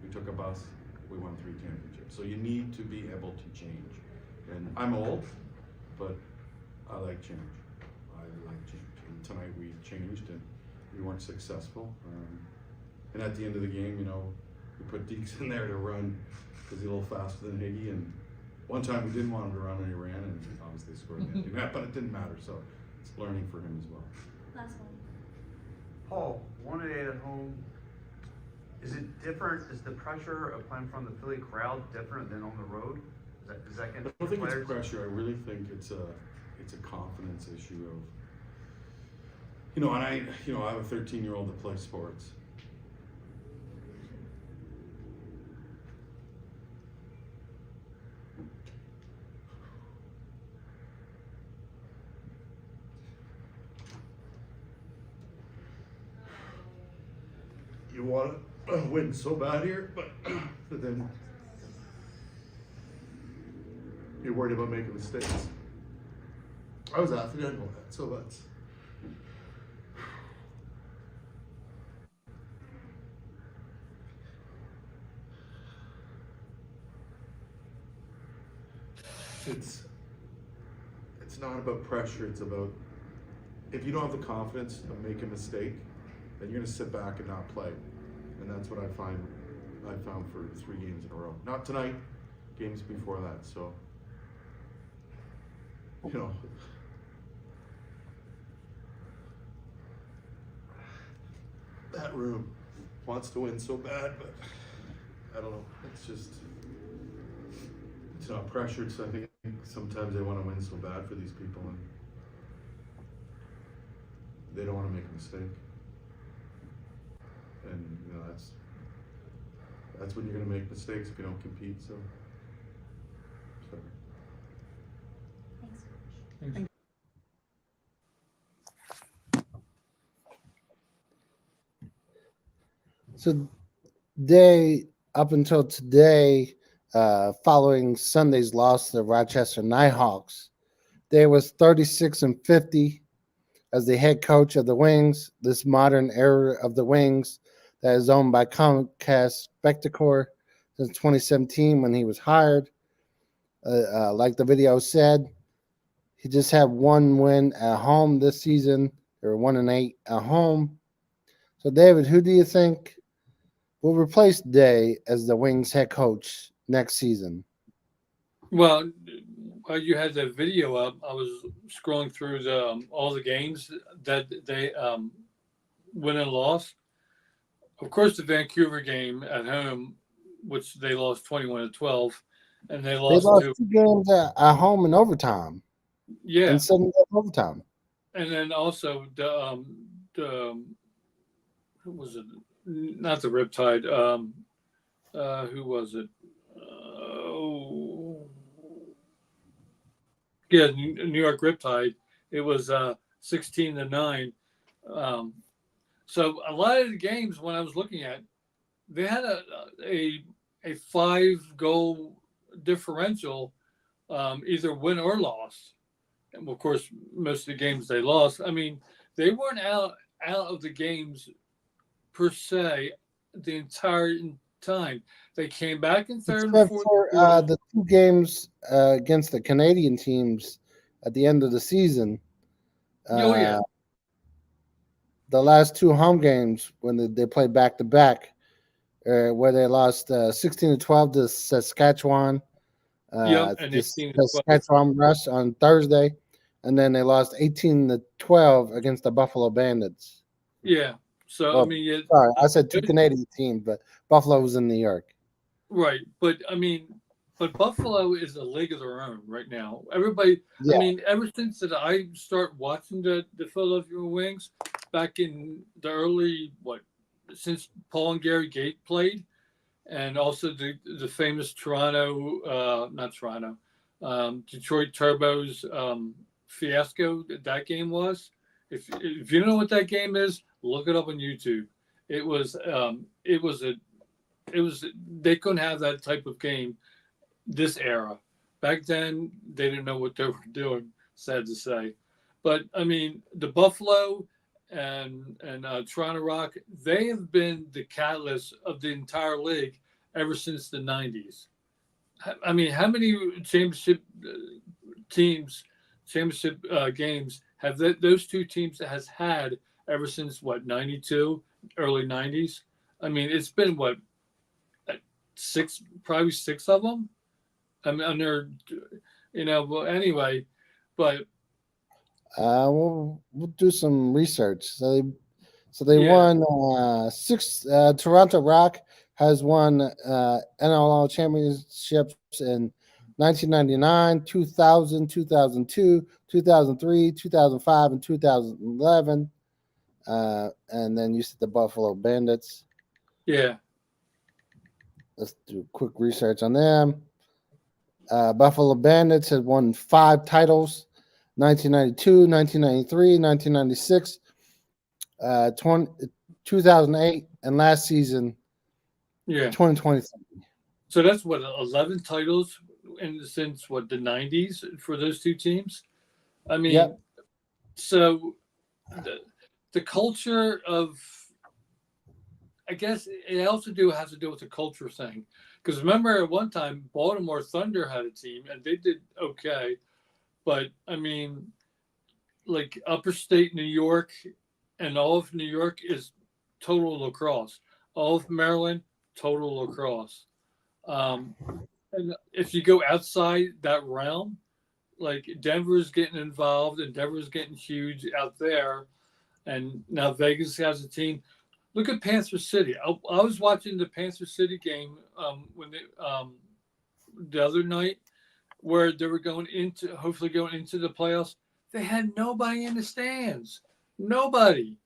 We took a bus. We won 3 championships. So you need to be able to change. And I'm old, but I like change. And tonight we changed, and we weren't successful. And at the end of the game, we put Deeks in there to run because he's a little faster than Higgy. And one time we didn't want him to run, and he ran, and obviously scored the empty net, but it didn't matter. So it's learning for him as well. Last one. Paul, 1-8 at home. Is it different? Is the pressure of playing from the Philly crowd different than on the road? Is that going to? I don't think it's pressure. I really think it's a confidence issue of, and I have a 13-year-old that plays sports. you want to win so bad here, but then you're worried about making mistakes. I was an athlete, I know that, so that's. It's not about pressure, it's about if you don't have the confidence to make a mistake, then you're gonna sit back and not play. And that's what I found for 3 games in a row. Not tonight, games before that, so you know. That room wants to win so bad, but I don't know. It's not pressured, so I think sometimes they want to win so bad for these people and they don't want to make a mistake. And you know, that's when you're gonna make mistakes if you don't compete, so. So up until today, following Sunday's loss to the Rochester Nighthawks, Day was 36-50 as the head coach of the Wings, this modern era of the Wings that is owned by Comcast Spectacor since 2017 when he was hired. Like the video said, he just had 1 win at home this season. They were 1-8 at home. So, David, who do you think will replace Day as the Wings head coach next season? Well, while you had that video up, I was scrolling through all the games that they win and lost. Of course, the Vancouver game at home, which they lost 21-12, and they lost 2 games at home in overtime. Yeah, and 7 overtime. And then also the who was it? Not the Riptide. Who was it? Yeah, New York Riptide. It was 16-9. So a lot of the games when I was looking at, they had a 5-goal differential, either win or loss. And of course, most of the games they lost. I mean, they weren't out of the games per se the entire time. They came back in third and fourth. For the 2 games against the Canadian teams at the end of the season. Yeah. The last 2 home games when they played back to back, where they lost 16-12 to Saskatchewan. And the Saskatchewan Rush on Thursday, and then they lost 18-12 against the Buffalo Bandits. Yeah. So well, I mean, sorry, I said 2 Canadian teams, but Buffalo was in New York. Right, but I mean, Buffalo is a league of their own right now. Everybody, yeah. I mean, ever since that I start watching the Philadelphia Wings back in the early since Paul and Gary Gate played, and also the famous Detroit Turbos fiasco that game was. If you don't know what that game is, look it up on YouTube. It was they couldn't have that type of game this era. Back then, they didn't know what they were doing, sad to say. But, I mean, the Buffalo and Toronto Rock, they have been the catalyst of the entire league ever since the 90s. I mean, how many championship games have those 2 teams has had ever since, 92, early 90s? I mean, it's been, 6 of them. I mean, under, well, anyway, but we'll do some research. So they won 6. Toronto Rock has won NLL championships in 1999, 2000, 2002, 2003, 2005, and 2011. And then you said the Buffalo Bandits. Yeah. Let's do quick research on them. Buffalo Bandits had won 5 titles, 1992, 1993, 1996, 2008, and last season, Yeah. 2023. So that's what 11 titles since what the 90s for those two teams. I mean, Yep. so the culture of, I guess it also has to do with the culture thing. Because remember at one time Baltimore Thunder had a team and they did okay, but I mean, like upper state New York and all of New York is total lacrosse. All of Maryland, total lacrosse. And if you go outside that realm, like Denver's getting involved and Denver's getting huge out there, and now Vegas has a team. Look at Panther City. I was watching the Panther City game the other night, where they were hopefully going into the playoffs. They had nobody in the stands, nobody.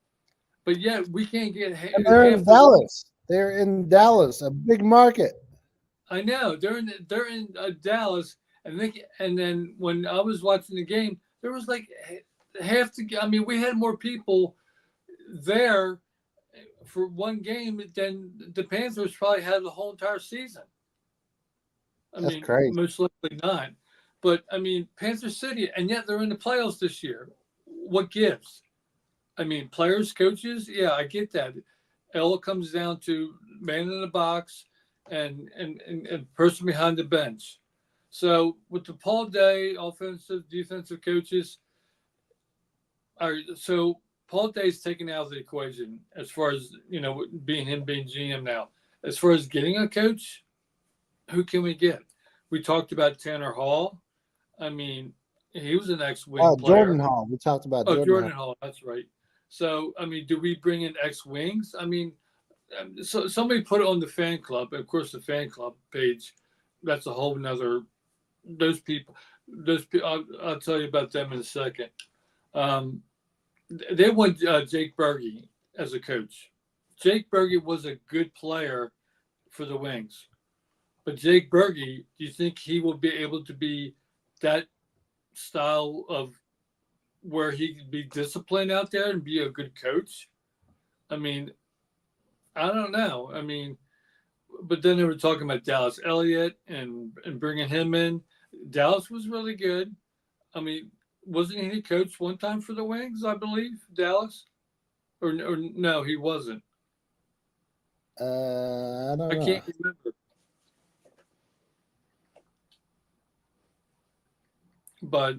But yet we can't get And they're in half the. Dallas. They're in Dallas, a big market. I know they're in Dallas, and then when I was watching the game, there was like half the. I mean, we had more people there for one game than the Panthers probably had the whole entire season. That's crazy. Most likely not. But I mean, Panther City, and yet they're in the playoffs this year. What gives? I mean, players, coaches, yeah, I get that. It all comes down to man in the box and person behind the bench. So with the Paul Day offensive, defensive coaches, so Paul Day's taken out of the equation as far as being GM now. As far as getting a coach, who can we get? We talked about Tanner Hall. I mean, he was an ex-wing player. Jordan Hall. We talked about Jordan Hall. That's right. So, I mean, do we bring in ex-wings? I mean, so somebody put it on the fan club. Of course, the fan club page, that's a whole nother. Those people, I'll tell you about them in a second. They want Jake Berge as a coach. Jake Berge was a good player for the Wings. But Jake Berge, do you think he will be able to be that style of where he could be disciplined out there and be a good coach? I mean, I don't know. I mean, but then they were talking about Dallas Elliott and bringing him in. Dallas was really good. I mean, wasn't he coach one time for the Wings, I believe, Dallas? Or no, he wasn't. I don't know. I can't remember. But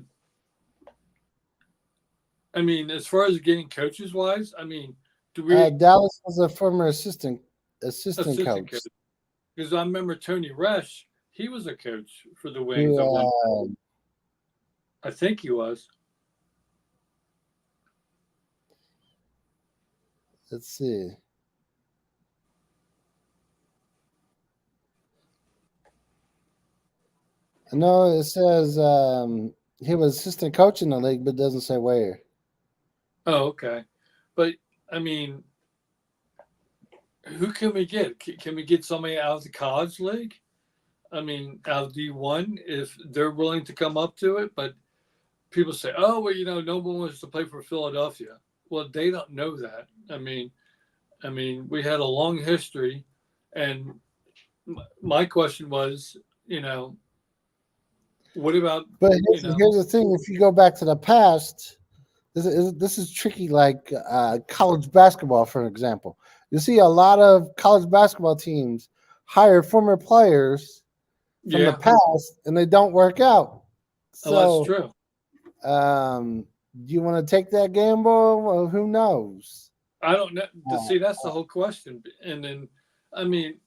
I mean, as far as getting coaches wise, I mean, do we? Dallas was a former assistant coach. Because I remember Tony Resch, he was a coach for the Wings. I think he was. Let's see. I know it says he was assistant coach in the league, but doesn't say where. Oh, okay. But I mean, who can we get? Can we get somebody out of the college league? I mean, out of D1, if they're willing to come up to it. But people say, oh, well, no one wants to play for Philadelphia. Well, they don't know that. I mean, we had a long history, and my question was, what about? But here's the thing: if you go back to the past, this is tricky. Like college basketball, for example, you see a lot of college basketball teams hire former players from the past, and they don't work out. So, that's true. Do you want to take that gamble? Well, who knows? I don't know. See, that's the whole question. And then, I mean,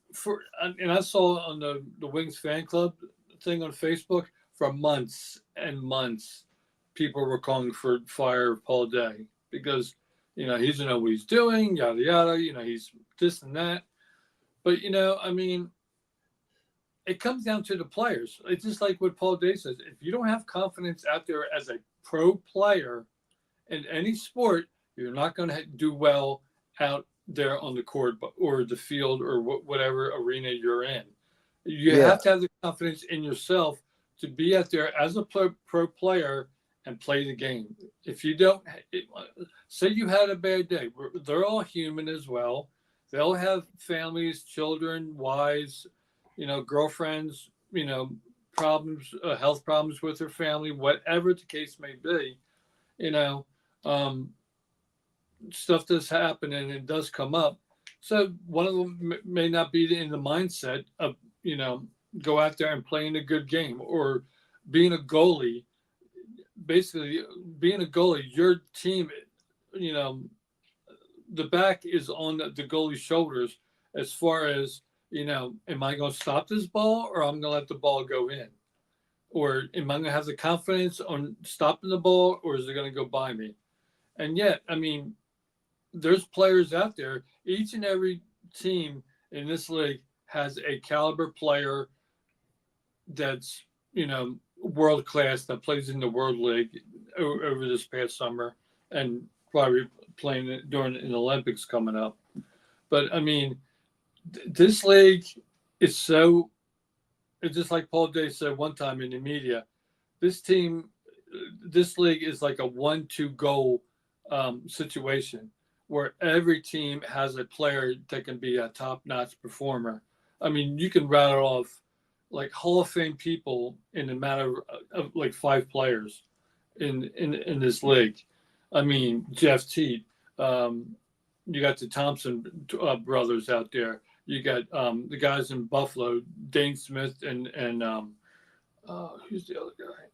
I saw on the Wings fan club thing on Facebook for months and months, people were calling for fire Paul Day because, he doesn't know what he's doing, yada, yada, he's this and that. But, I mean, it comes down to the players. It's just like what Paul Day says. If you don't have confidence out there as a pro player in any sport, you're not going to do well out there on the court or the field or whatever arena you're in. You have to have the confidence in yourself to be out there as a pro player and play the game. If you don't, say you had a bad day, they're all human as well. They all have families, children, wives, girlfriends, problems, health problems with their family, whatever the case may be. You know, um, Stuff does happen and it does come up. So one of them may not be in the mindset of, go out there and playing a good game or being a goalie. Basically, being a goalie, your team, you know, the back is on the goalie's shoulders as far as, am I going to stop this ball or I'm going to let the ball go in? Or am I going to have the confidence on stopping the ball or is it going to go by me? And yet, I mean, there's players out there. Each and every team in this league has a caliber player that's, world class that plays in the World League over this past summer and probably playing it during the Olympics coming up. But I mean, this league is so, it's just like Paul Day said one time in the media, this league is like a 1-2 goal situation where every team has a player that can be a top-notch performer. I mean, you can rattle off like Hall of Fame people in a matter of like 5 players in this league. I mean, Jeff Teat. You got the Thompson brothers out there. You got the guys in Buffalo, Dane Smith and who's the other guy?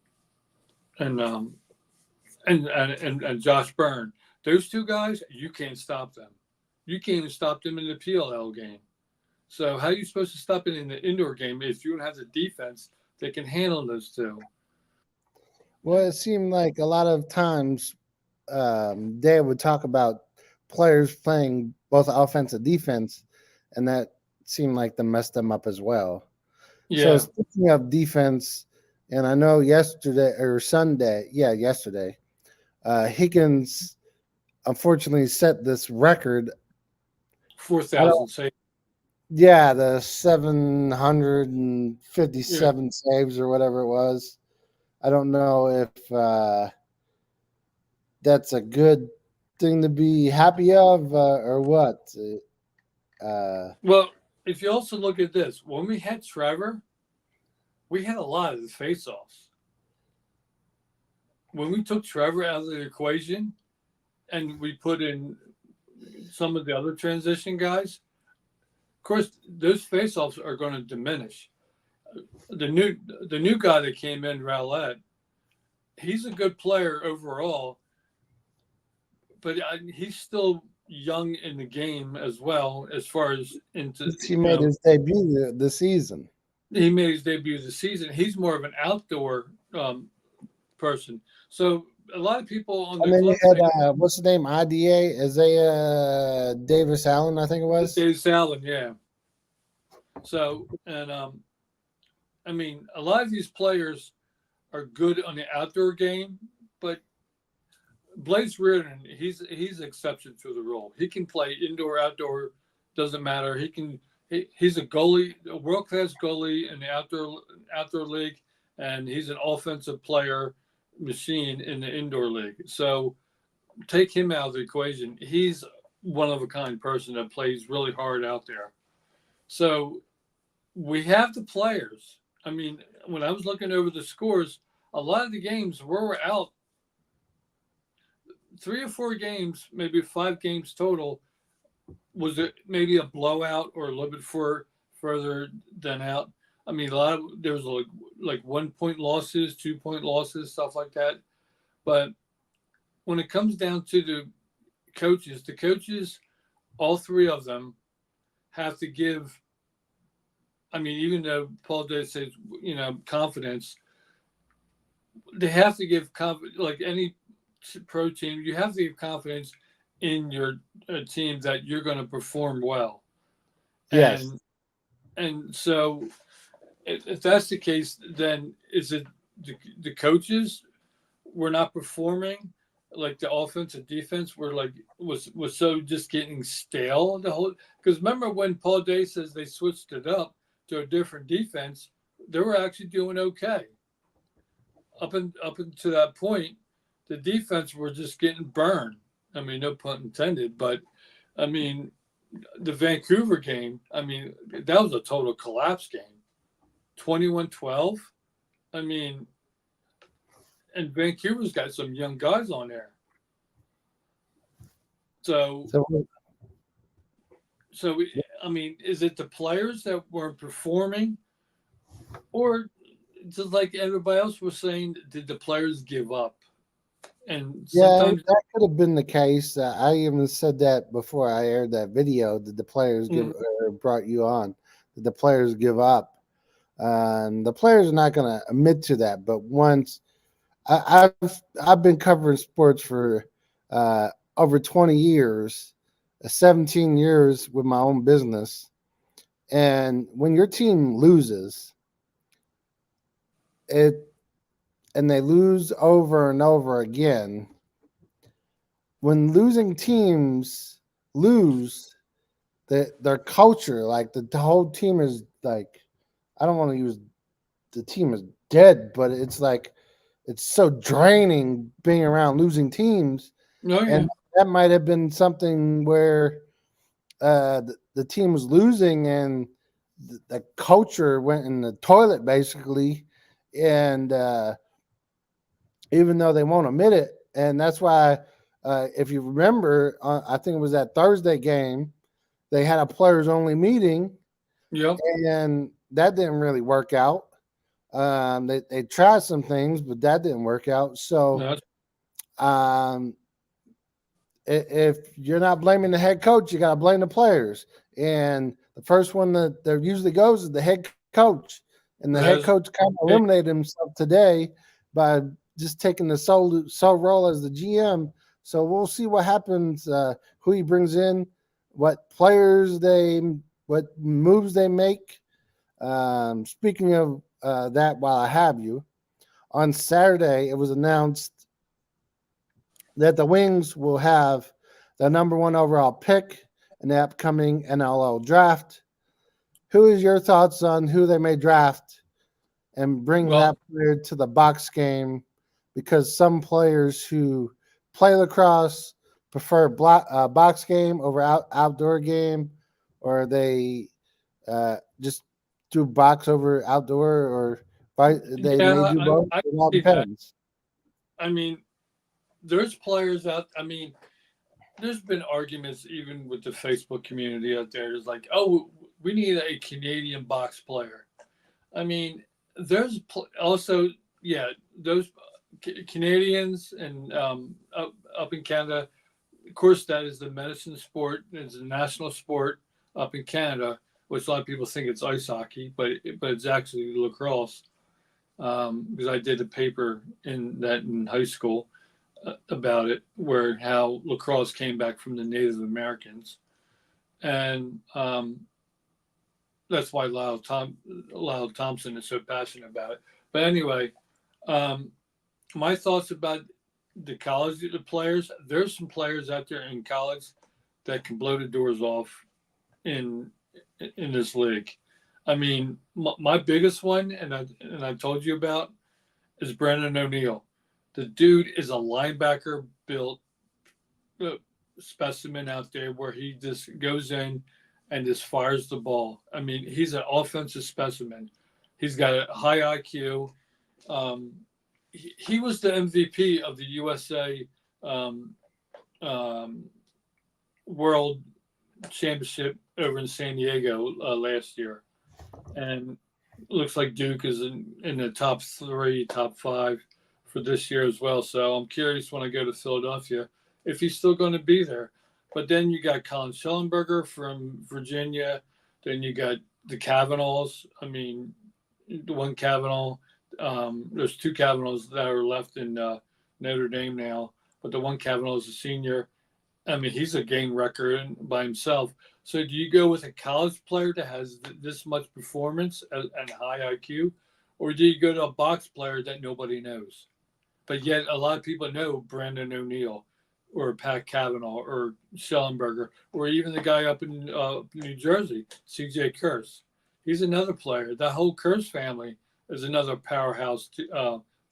And Josh Byrne. Those 2 guys, you can't stop them. You can't even stop them in the PLL game. So how are you supposed to stop it in the indoor game if you don't have the defense that can handle those 2? Well, it seemed like a lot of times Dave would talk about players playing both offense and defense, and that seemed like they messed them up as well. Yeah. So speaking of defense, and I know yesterday, Higgins unfortunately set this record. 4,000 saves. Yeah, the 757 saves or whatever it was. I don't know if that's a good thing to be happy of or what. Well, if you also look at this, when we had Trevor, we had a lot of the face-offs. When we took Trevor out of the equation and we put in some of the other transition guys, of course, those face-offs are going to diminish. The new guy that came in, Rowlett, he's a good player overall, but he's still young in the game as well. As far as he made his debut this season. He made his debut this season. He's more of an outdoor person. So a lot of people on the. And then you had what's the name? IDA Isaiah Davis Allen, I think it was. Davis Allen, yeah. So I mean, a lot of these players are good on the outdoor game, but Blaze Reardon, he's an exception to the rule. He can play indoor, outdoor, doesn't matter. He's a goalie, a world-class goalie in the outdoor league, and he's an offensive player machine in the indoor league. So take him out of the equation. He's one of a kind person that plays really hard out there. So we have the players. I mean, when I was looking over the scores, a lot of the games where we're out, 3 or 4 games, maybe 5 games total, was it maybe a blowout or a little bit further than out. I mean, there was like 1-point losses, 2-point losses, stuff like that. But when it comes down to the coaches, all 3 of them have to give. I mean, even though Paul Day says, confidence, they have to give confidence. Like any pro team, you have to give confidence in your team that you're going to perform well. Yes. And so if that's the case, then is it the coaches were not performing, like the offense and defense were like was so just getting stale the whole? Because remember when Paul Day says they switched it up to a different defense, they were actually doing okay up until that point. the defense were just getting burned. I mean, no pun intended, but I mean, the Vancouver game, I mean, that was a total collapse game. 21-12. I mean, and Vancouver's got some young guys on there. So I mean, is it the players that weren't performing, or just like everybody else was saying, did the players give up? And sometimes, that could have been the case. I even said that before I aired that video. Did the players brought you on? Did the players give up? The players are not going to admit to that. But once I've been covering sports for over 20 years, 17 years with my own business, and when your team loses, and they lose over and over again. When losing teams lose, their culture, like the whole team is like, I don't want to use the team is dead, but it's like it's so draining being around losing teams. And that might have been something where the team was losing and the culture went in the toilet basically, and even though they won't admit it. And that's why, if you remember, I think it was that Thursday game, they had a players-only meeting, and that didn't really work out. They tried some things, but that didn't work out. So, if you're not blaming the head coach, you got to blame the players. And the first one that usually goes is the head coach. And the head coach kind of eliminated himself today by just taking the sole role as the GM. So we'll see what happens, who he brings in, what moves they make. Speaking of that, while I have you, on Saturday it was announced that the Wings will have the number 1 overall pick in the upcoming NLL draft. Who is your thoughts on who they may draft and bring that player to the box game? Because some players who play lacrosse prefer box game over outdoor game, or they just do box over outdoor, or they may do both. It all depends. I mean, there's players out. I mean, there's been arguments even with the Facebook community out there. It's like, oh, we need a Canadian box player. I mean, there's also, those Canadians and up in Canada, of course, that is the medicine sport. It's a national sport up in Canada, which a lot of people think it's ice hockey, but it's actually lacrosse. Because I did a paper in high school about it, where how lacrosse came back from the Native Americans, and that's why Lyle Thompson is so passionate about it. But anyway, my thoughts about the players. There's some players out there in college that can blow the doors off in this league. I mean, my biggest one, and I told you about, is Brendan O'Neill. The dude is a linebacker built specimen out there, where he just goes in and just fires the ball. I mean, he's an offensive specimen. He's got a high IQ. He was the MVP of the USA World Championship over in San Diego last year. And looks like Duke is in the top 3, top 5 for this year as well. So I'm curious when I go to Philadelphia if he's still going to be there. But then you got Colin Schellenberger from Virginia. Then you got the Kavanaughs. I mean, the one Kavanaugh. There's 2 Kavanaughs that are left in Notre Dame now. But the one Kavanaugh is a senior. I mean, he's a game record by himself. So do you go with a college player that has this much performance and high IQ? Or do you go to a box player that nobody knows? But yet a lot of people know Brandon O'Neill or Pat Kavanaugh or Schellenberger, or even the guy up in New Jersey, CJ Kurse. He's another player. That whole Kurse family is another powerhouse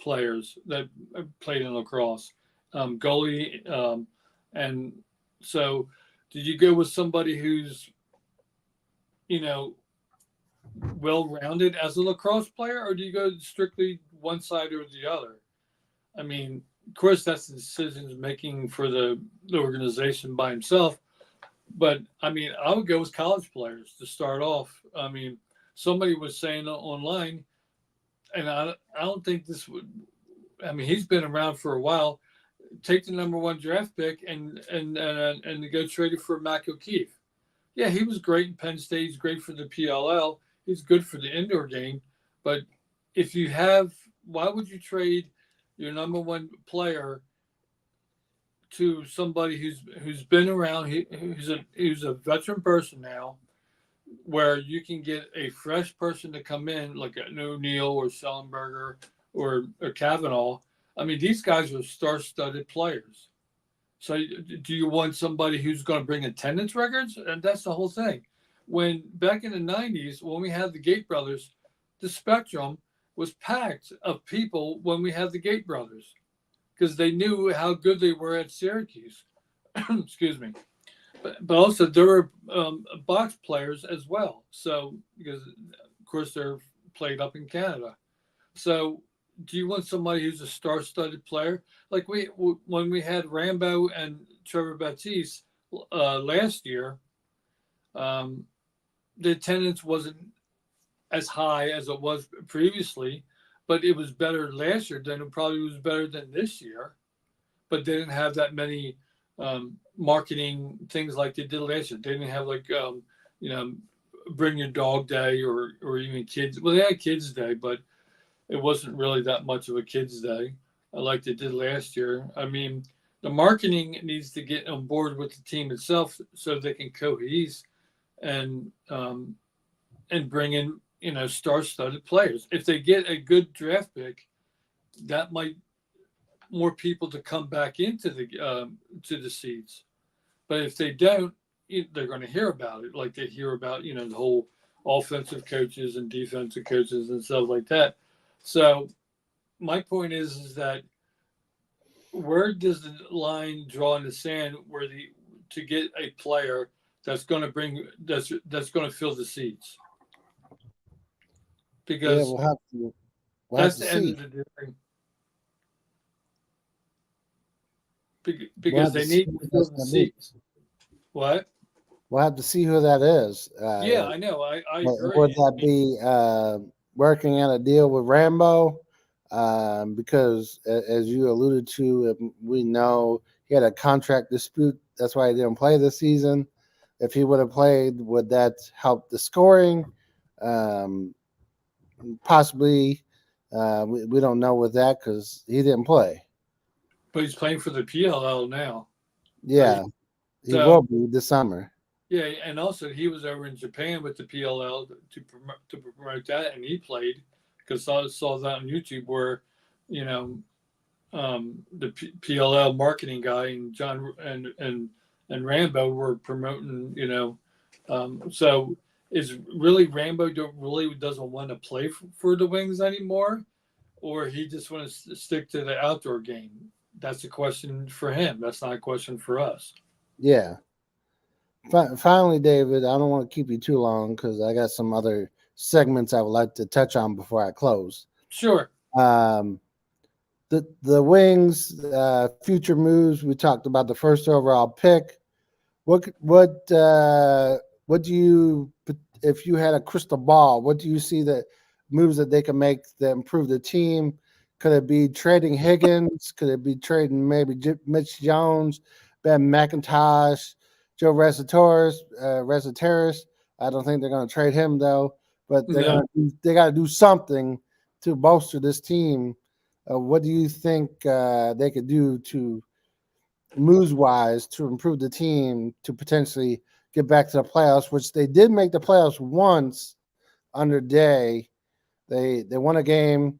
players that played in lacrosse. goalie. And so, did you go with somebody who's, you know, well-rounded as a lacrosse player, or do you go strictly one side or the other? I mean, of course, that's the decisions making for the organization by himself. But I mean, I would go with college players to start off. I mean, somebody was saying online, and I don't think this would. I mean, he's been around for a while. Take the number one draft pick and go trade it for Mac O'Keefe. Yeah, he was great in Penn State. He's great for the PLL. He's good for the indoor game. But if you have, why would you trade your number one player to somebody who's been around, who's a veteran person now, where you can get a fresh person to come in like an O'Neill or Schellenberger or Kavanaugh. I mean, these guys are star-studded players. So do you want somebody who's going to bring attendance records? And that's the whole thing. When back in the 90s, when we had the Gate Brothers, the Spectrum was packed of people when we had the Gate Brothers because they knew how good they were at Syracuse. Excuse me. But also there were box players as well. So because of course they're played up in Canada. So do you want somebody who's a star-studded player? Like when we had Rambo and Trevor Baptiste last year, the attendance wasn't as high as it was previously, but it was better last year than it probably was better than this year. But they didn't have that many marketing things like they did last year. They didn't have like you know, bring your dog day or even kids. Well, they had kids day, but it wasn't really that much of a kids day like they did last year. I mean, the marketing needs to get on board with the team itself so they can cohese and bring in, you know, star-studded players. If they get a good draft pick, that might more people to come back into the to the seats. But if they don't, they're going to hear about it, like they hear about, you know, the whole offensive coaches and defensive coaches and stuff like that. So my point is that where does the line draw in the sand where to get a player that's going to bring that's going to fill the seats? Yeah, Because we'll have that's to the end see. of the day. We'll Because have to they see need who to fill that's the going to be. seats. What? We'll have to see who that is. Yeah, I know. I Would agree. that be working out a deal with Rambo? Because as you alluded to, we know he had a contract dispute. That's why he didn't play this season. If he would have played, would that help the scoring? Possibly. We don't know with that because he didn't play. But he's playing for the PLL now. Yeah, he will So be this summer. yeah, and also he was over in Japan with the PLL to promote that, and he played because I saw that on YouTube where, you know, the PLL marketing guy and John and Rambo were promoting, you know, so is really Rambo really doesn't want to play for the Wings anymore, or he just wants to stick to the outdoor game? That's a question for him. That's not a question for us. Yeah. Finally, David, I don't want to keep you too long because I got some other segments I would like to touch on before I close. Sure. The Wings future moves. We talked about the first overall pick. What do you, if you had a crystal ball, what do you see that moves that they can make that improve the team? Could it be trading Higgins? Could it be trading maybe Mitch Jones, Ben McIntosh, Joe Resitaris? I don't think they're going to trade him though, but they got to do something to bolster this team. What do you think they could do to moves wise to improve the team to potentially get back to the playoffs, which they did make the playoffs once under Day. They won a game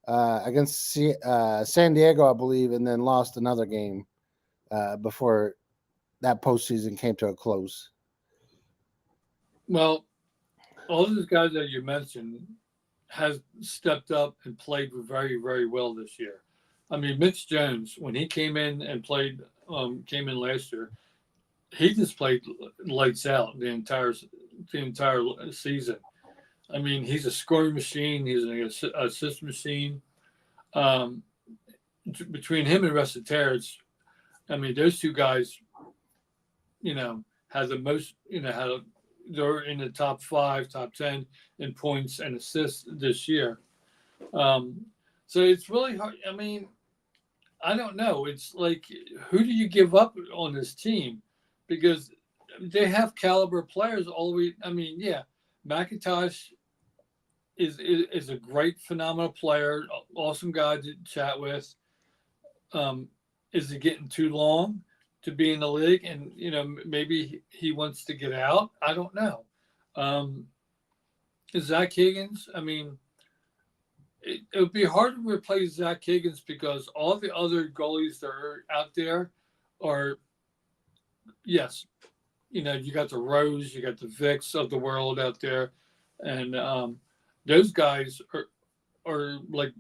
against San Diego, I believe, and then lost another game before that postseason came to a close. Well, all those guys that you mentioned has stepped up and played very, very well this year. I mean, Mitch Jones, when he came in and played, came in last year, he just played lights out the entire season. I mean, he's a scoring machine. He's an assist machine. Um, Between him and Recitar's, I mean, those two guys, have the most, they're in the top 5, top 10 in points and assists this year. Um, so it's really hard. I mean, I don't know. It's like, who do you give up on this team? Because they have caliber players all the way. I mean, yeah, McIntosh is a great, phenomenal player, awesome guy to chat with. Is it getting too long to be in the league? And maybe he wants to get out. I don't know. Zach Higgins. I mean, it would be hard to replace Zach Higgins because all the other goalies that are out there are, yes, you got the Rose, you got the Vicks of the world out there, and those guys are like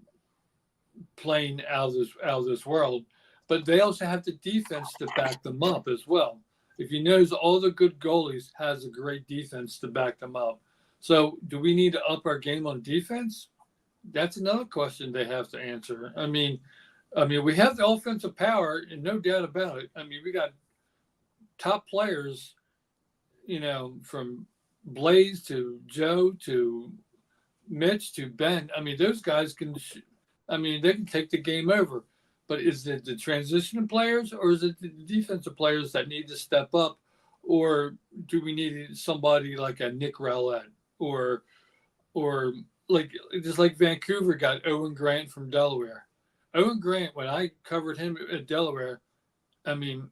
playing out of this world, but they also have the defense to back them up as well. If you notice, all the good goalies has a great defense to back them up. So, do we need to up our game on defense? That's another question they have to answer. I mean, we have the offensive power, and no doubt about it. I mean, we got top players, from Blaze to Joe to Mitch to Ben. I mean, those guys can. They can take the game over. But is it the transition players, or is it the defensive players that need to step up, or do we need somebody like a Nick Rowlett, or like just like Vancouver got Owen Grant from Delaware. Owen Grant, when I covered him at Delaware, I mean,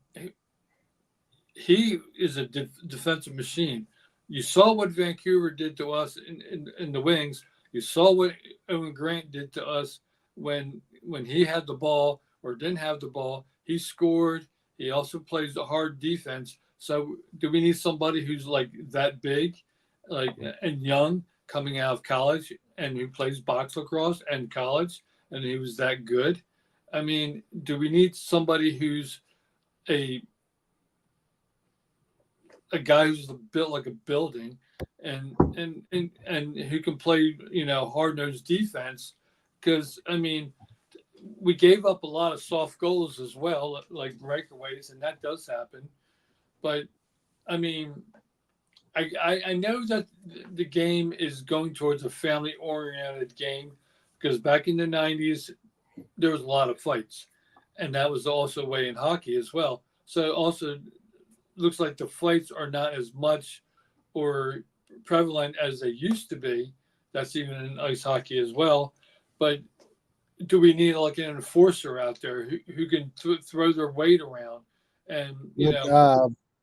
he is a defensive machine. You saw what Vancouver did to us in the wings. You saw what Owen Grant did to us when he had the ball or didn't have the ball. He scored. He also plays a hard defense. So do we need somebody who's like that big, like and young, coming out of college, and who plays box lacrosse and college, and he was that good? I mean, do we need somebody who's a guy who's built like a building, and who can play hard nosed defense? Because I mean, we gave up a lot of soft goals as well, like breakaways, and that does happen. But I mean, I know that the game is going towards a family-oriented game because back in the 90s, there was a lot of fights. And that was also a way in hockey as well. So it also looks like the fights are not as much or prevalent as they used to be. That's even in ice hockey as well. But do we need like an enforcer out there who can throw their weight around? And,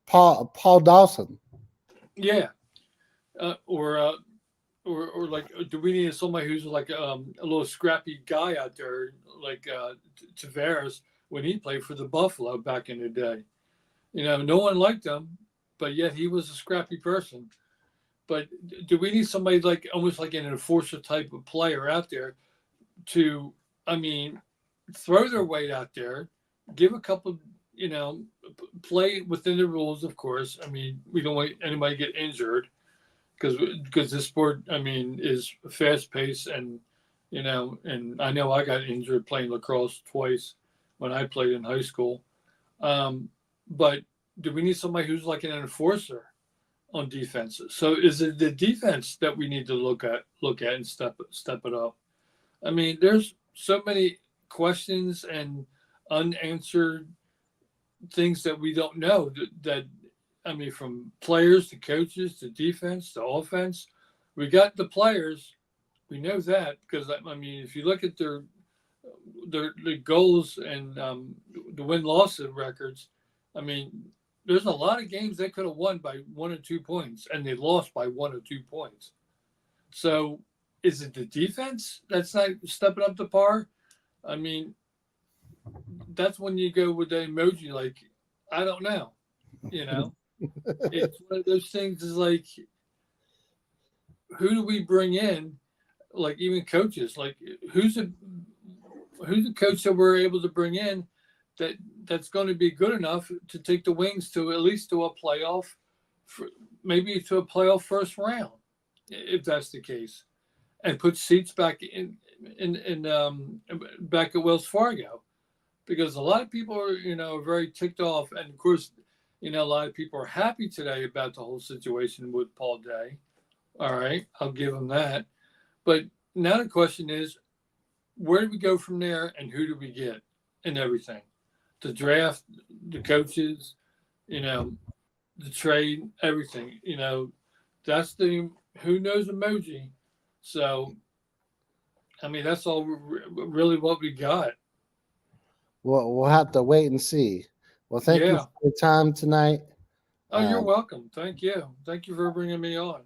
Paul Dawson. Yeah. Or like, do we need somebody who's like a little scrappy guy out there, like Tavares when he played for the Buffalo back in the day? No one liked him, but yet he was a scrappy person. But do we need somebody like almost like an enforcer type of player out there to, throw their weight out there, give a couple, play within the rules, of course. We don't want anybody to get injured because this sport, is fast paced and I know I got injured playing lacrosse twice when I played in high school. But do we need somebody who's like an enforcer on defense? So is it the defense that we need to look at and step it up? There's so many questions and unanswered things that we don't know that from players to coaches to defense to offense. We got the players. We know that because if you look at their goals and the win-loss records, there's a lot of games they could have won by 1 or 2 points, and they lost by 1 or 2 points. So is it the defense that's not stepping up to par? That's when you go with the emoji, like, I don't know. It's one of those things is like, who do we bring in? Like even coaches, like who's who's the coach that we're able to bring in that's going to be good enough to take the Wings to at least to a playoff, maybe to a playoff first round, if that's the case, and put seats back in back at Wells Fargo, because a lot of people are very ticked off, and of course, a lot of people are happy today about the whole situation with Paul Day. All right, I'll give him that, but now the question is, where do we go from there, and who do we get, and everything, the draft, the coaches, the trade, everything. That's the who knows emoji. So, I mean, that's all really what we got. We'll have to wait and see. Well, thank you Yeah. for your time tonight. Oh, you're welcome. Thank you. Thank you for bringing me on.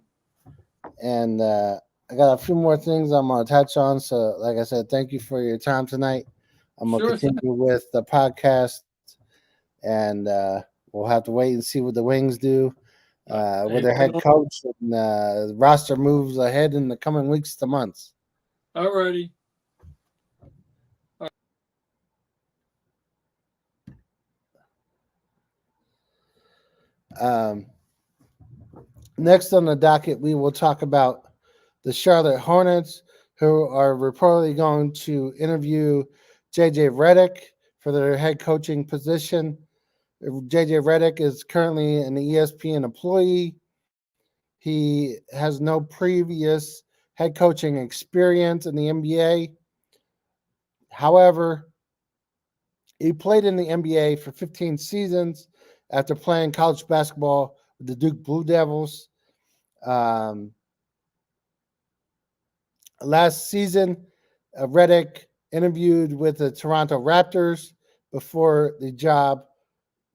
And I got a few more things I'm going to touch on. So, like I said, thank you for your time tonight. I'm going to continue with the podcast, and we'll have to wait and see what the Wings do with their head coach and roster moves ahead in the coming weeks to months. All righty. Next on the docket, we will talk about the Charlotte Hornets, who are reportedly going to interview JJ Redick for their head coaching position. JJ Redick is currently an ESPN employee. He has no previous head coaching experience in the NBA. However, he played in the NBA for 15 seasons after playing college basketball with the Duke Blue Devils. Last season, Redick interviewed with the Toronto Raptors before the job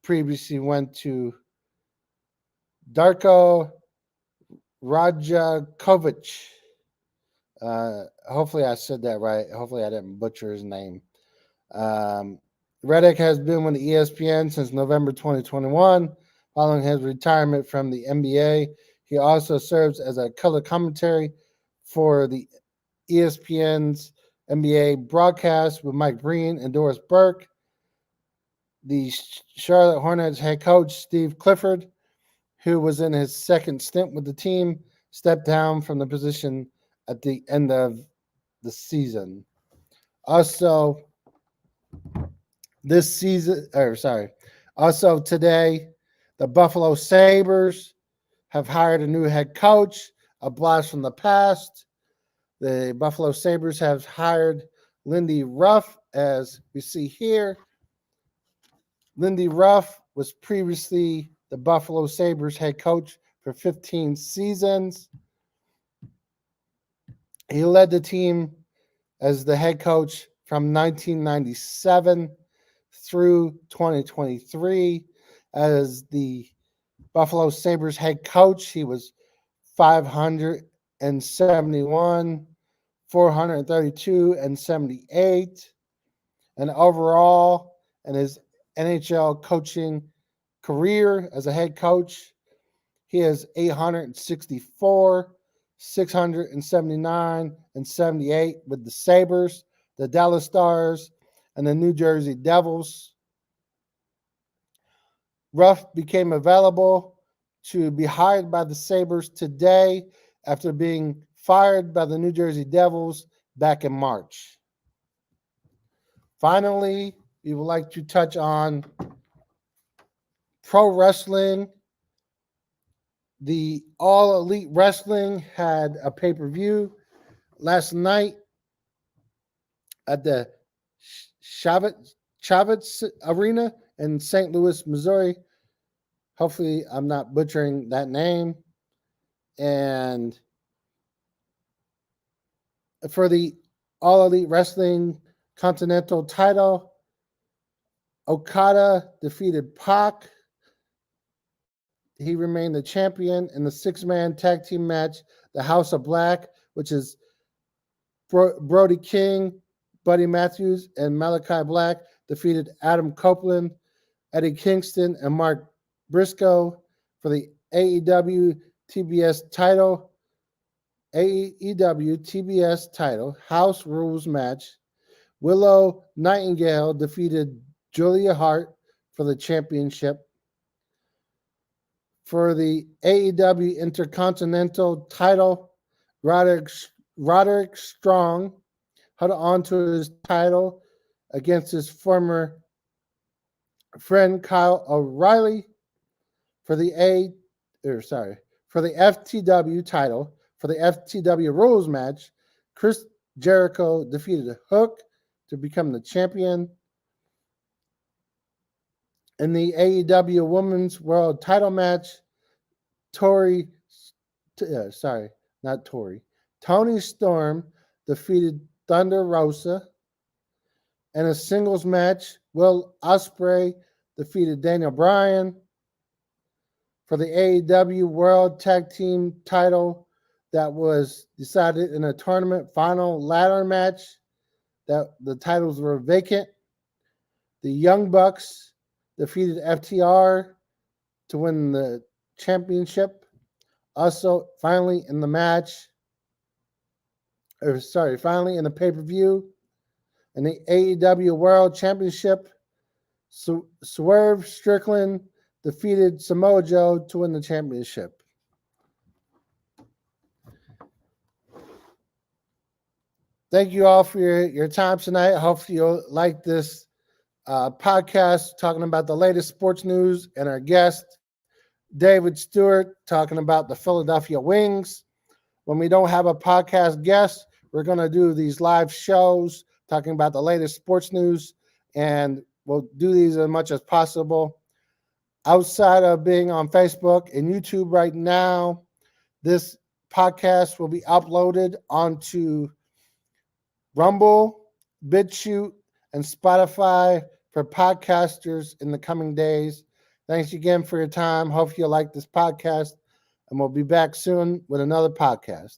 previously went to Darko Rajakovic. Hopefully I said that right. Hopefully I didn't butcher his name. Redick has been with ESPN since November 2021. Following his retirement from the NBA, he also serves as a color commentary for the ESPN's NBA broadcast with Mike Breen and Doris Burke. The Charlotte Hornets head coach, Steve Clifford, who was in his second stint with the team, stepped down from the position at the end of the season. Also, also today, the Buffalo Sabres have hired a new head coach, a blast from the past. The Buffalo Sabres have hired Lindy Ruff, as we see here. Lindy Ruff was previously the Buffalo Sabres head coach for 15 seasons. He led the team as the head coach from 1997 through 2023. As the Buffalo Sabres head coach, he was 571, 432, and 78. And overall, in his NHL coaching career as a head coach, he has 864, 679, and 78 with the Sabres, the Dallas Stars, and the New Jersey Devils. Ruff became available to be hired by the Sabres today after being fired by the New Jersey Devils back in March. Finally, we would like to touch on pro wrestling. The All Elite Wrestling had a pay-per-view last night at the Chavez Arena in St. Louis, Missouri. Hopefully, I'm not butchering that name. And for the All Elite Wrestling Continental title, Okada defeated Pac. He remained the champion in the six-man tag team match, the House of Black, which is Brody King, Buddy Matthews, and Malachi Black defeated Adam Copeland, Eddie Kingston, and Mark Briscoe for the AEW TBS title. House Rules match Willow Nightingale defeated Julia Hart for the championship. For the AEW Intercontinental title, Roderick Strong held on to his title against his former friend Kyle O'Reilly. For the FTW title, for the FTW rules match, Chris Jericho defeated Hook to become the champion. In the AEW Women's World title match, Toni Storm defeated Thunder Rosa. In a singles match, Will Ospreay defeated Daniel Bryan. For the AEW World Tag Team title that was decided in a tournament final ladder match, that the titles were vacant. The Young Bucks defeated FTR to win the championship. Also, finally in the pay-per-view, in the AEW World Championship, Swerve Strickland defeated Samoa Joe to win the championship. Thank you all for your time tonight. Hopefully you'll like this podcast talking about the latest sports news, and our guest, David Stewart, talking about the Philadelphia Wings. When we don't have a podcast guest, we're going to do these live shows talking about the latest sports news, and we'll do these as much as possible. Outside of being on Facebook and YouTube right now, this podcast will be uploaded onto Rumble, BitChute, and Spotify for podcasters in the coming days. Thanks again for your time. Hope you like this podcast, and we'll be back soon with another podcast.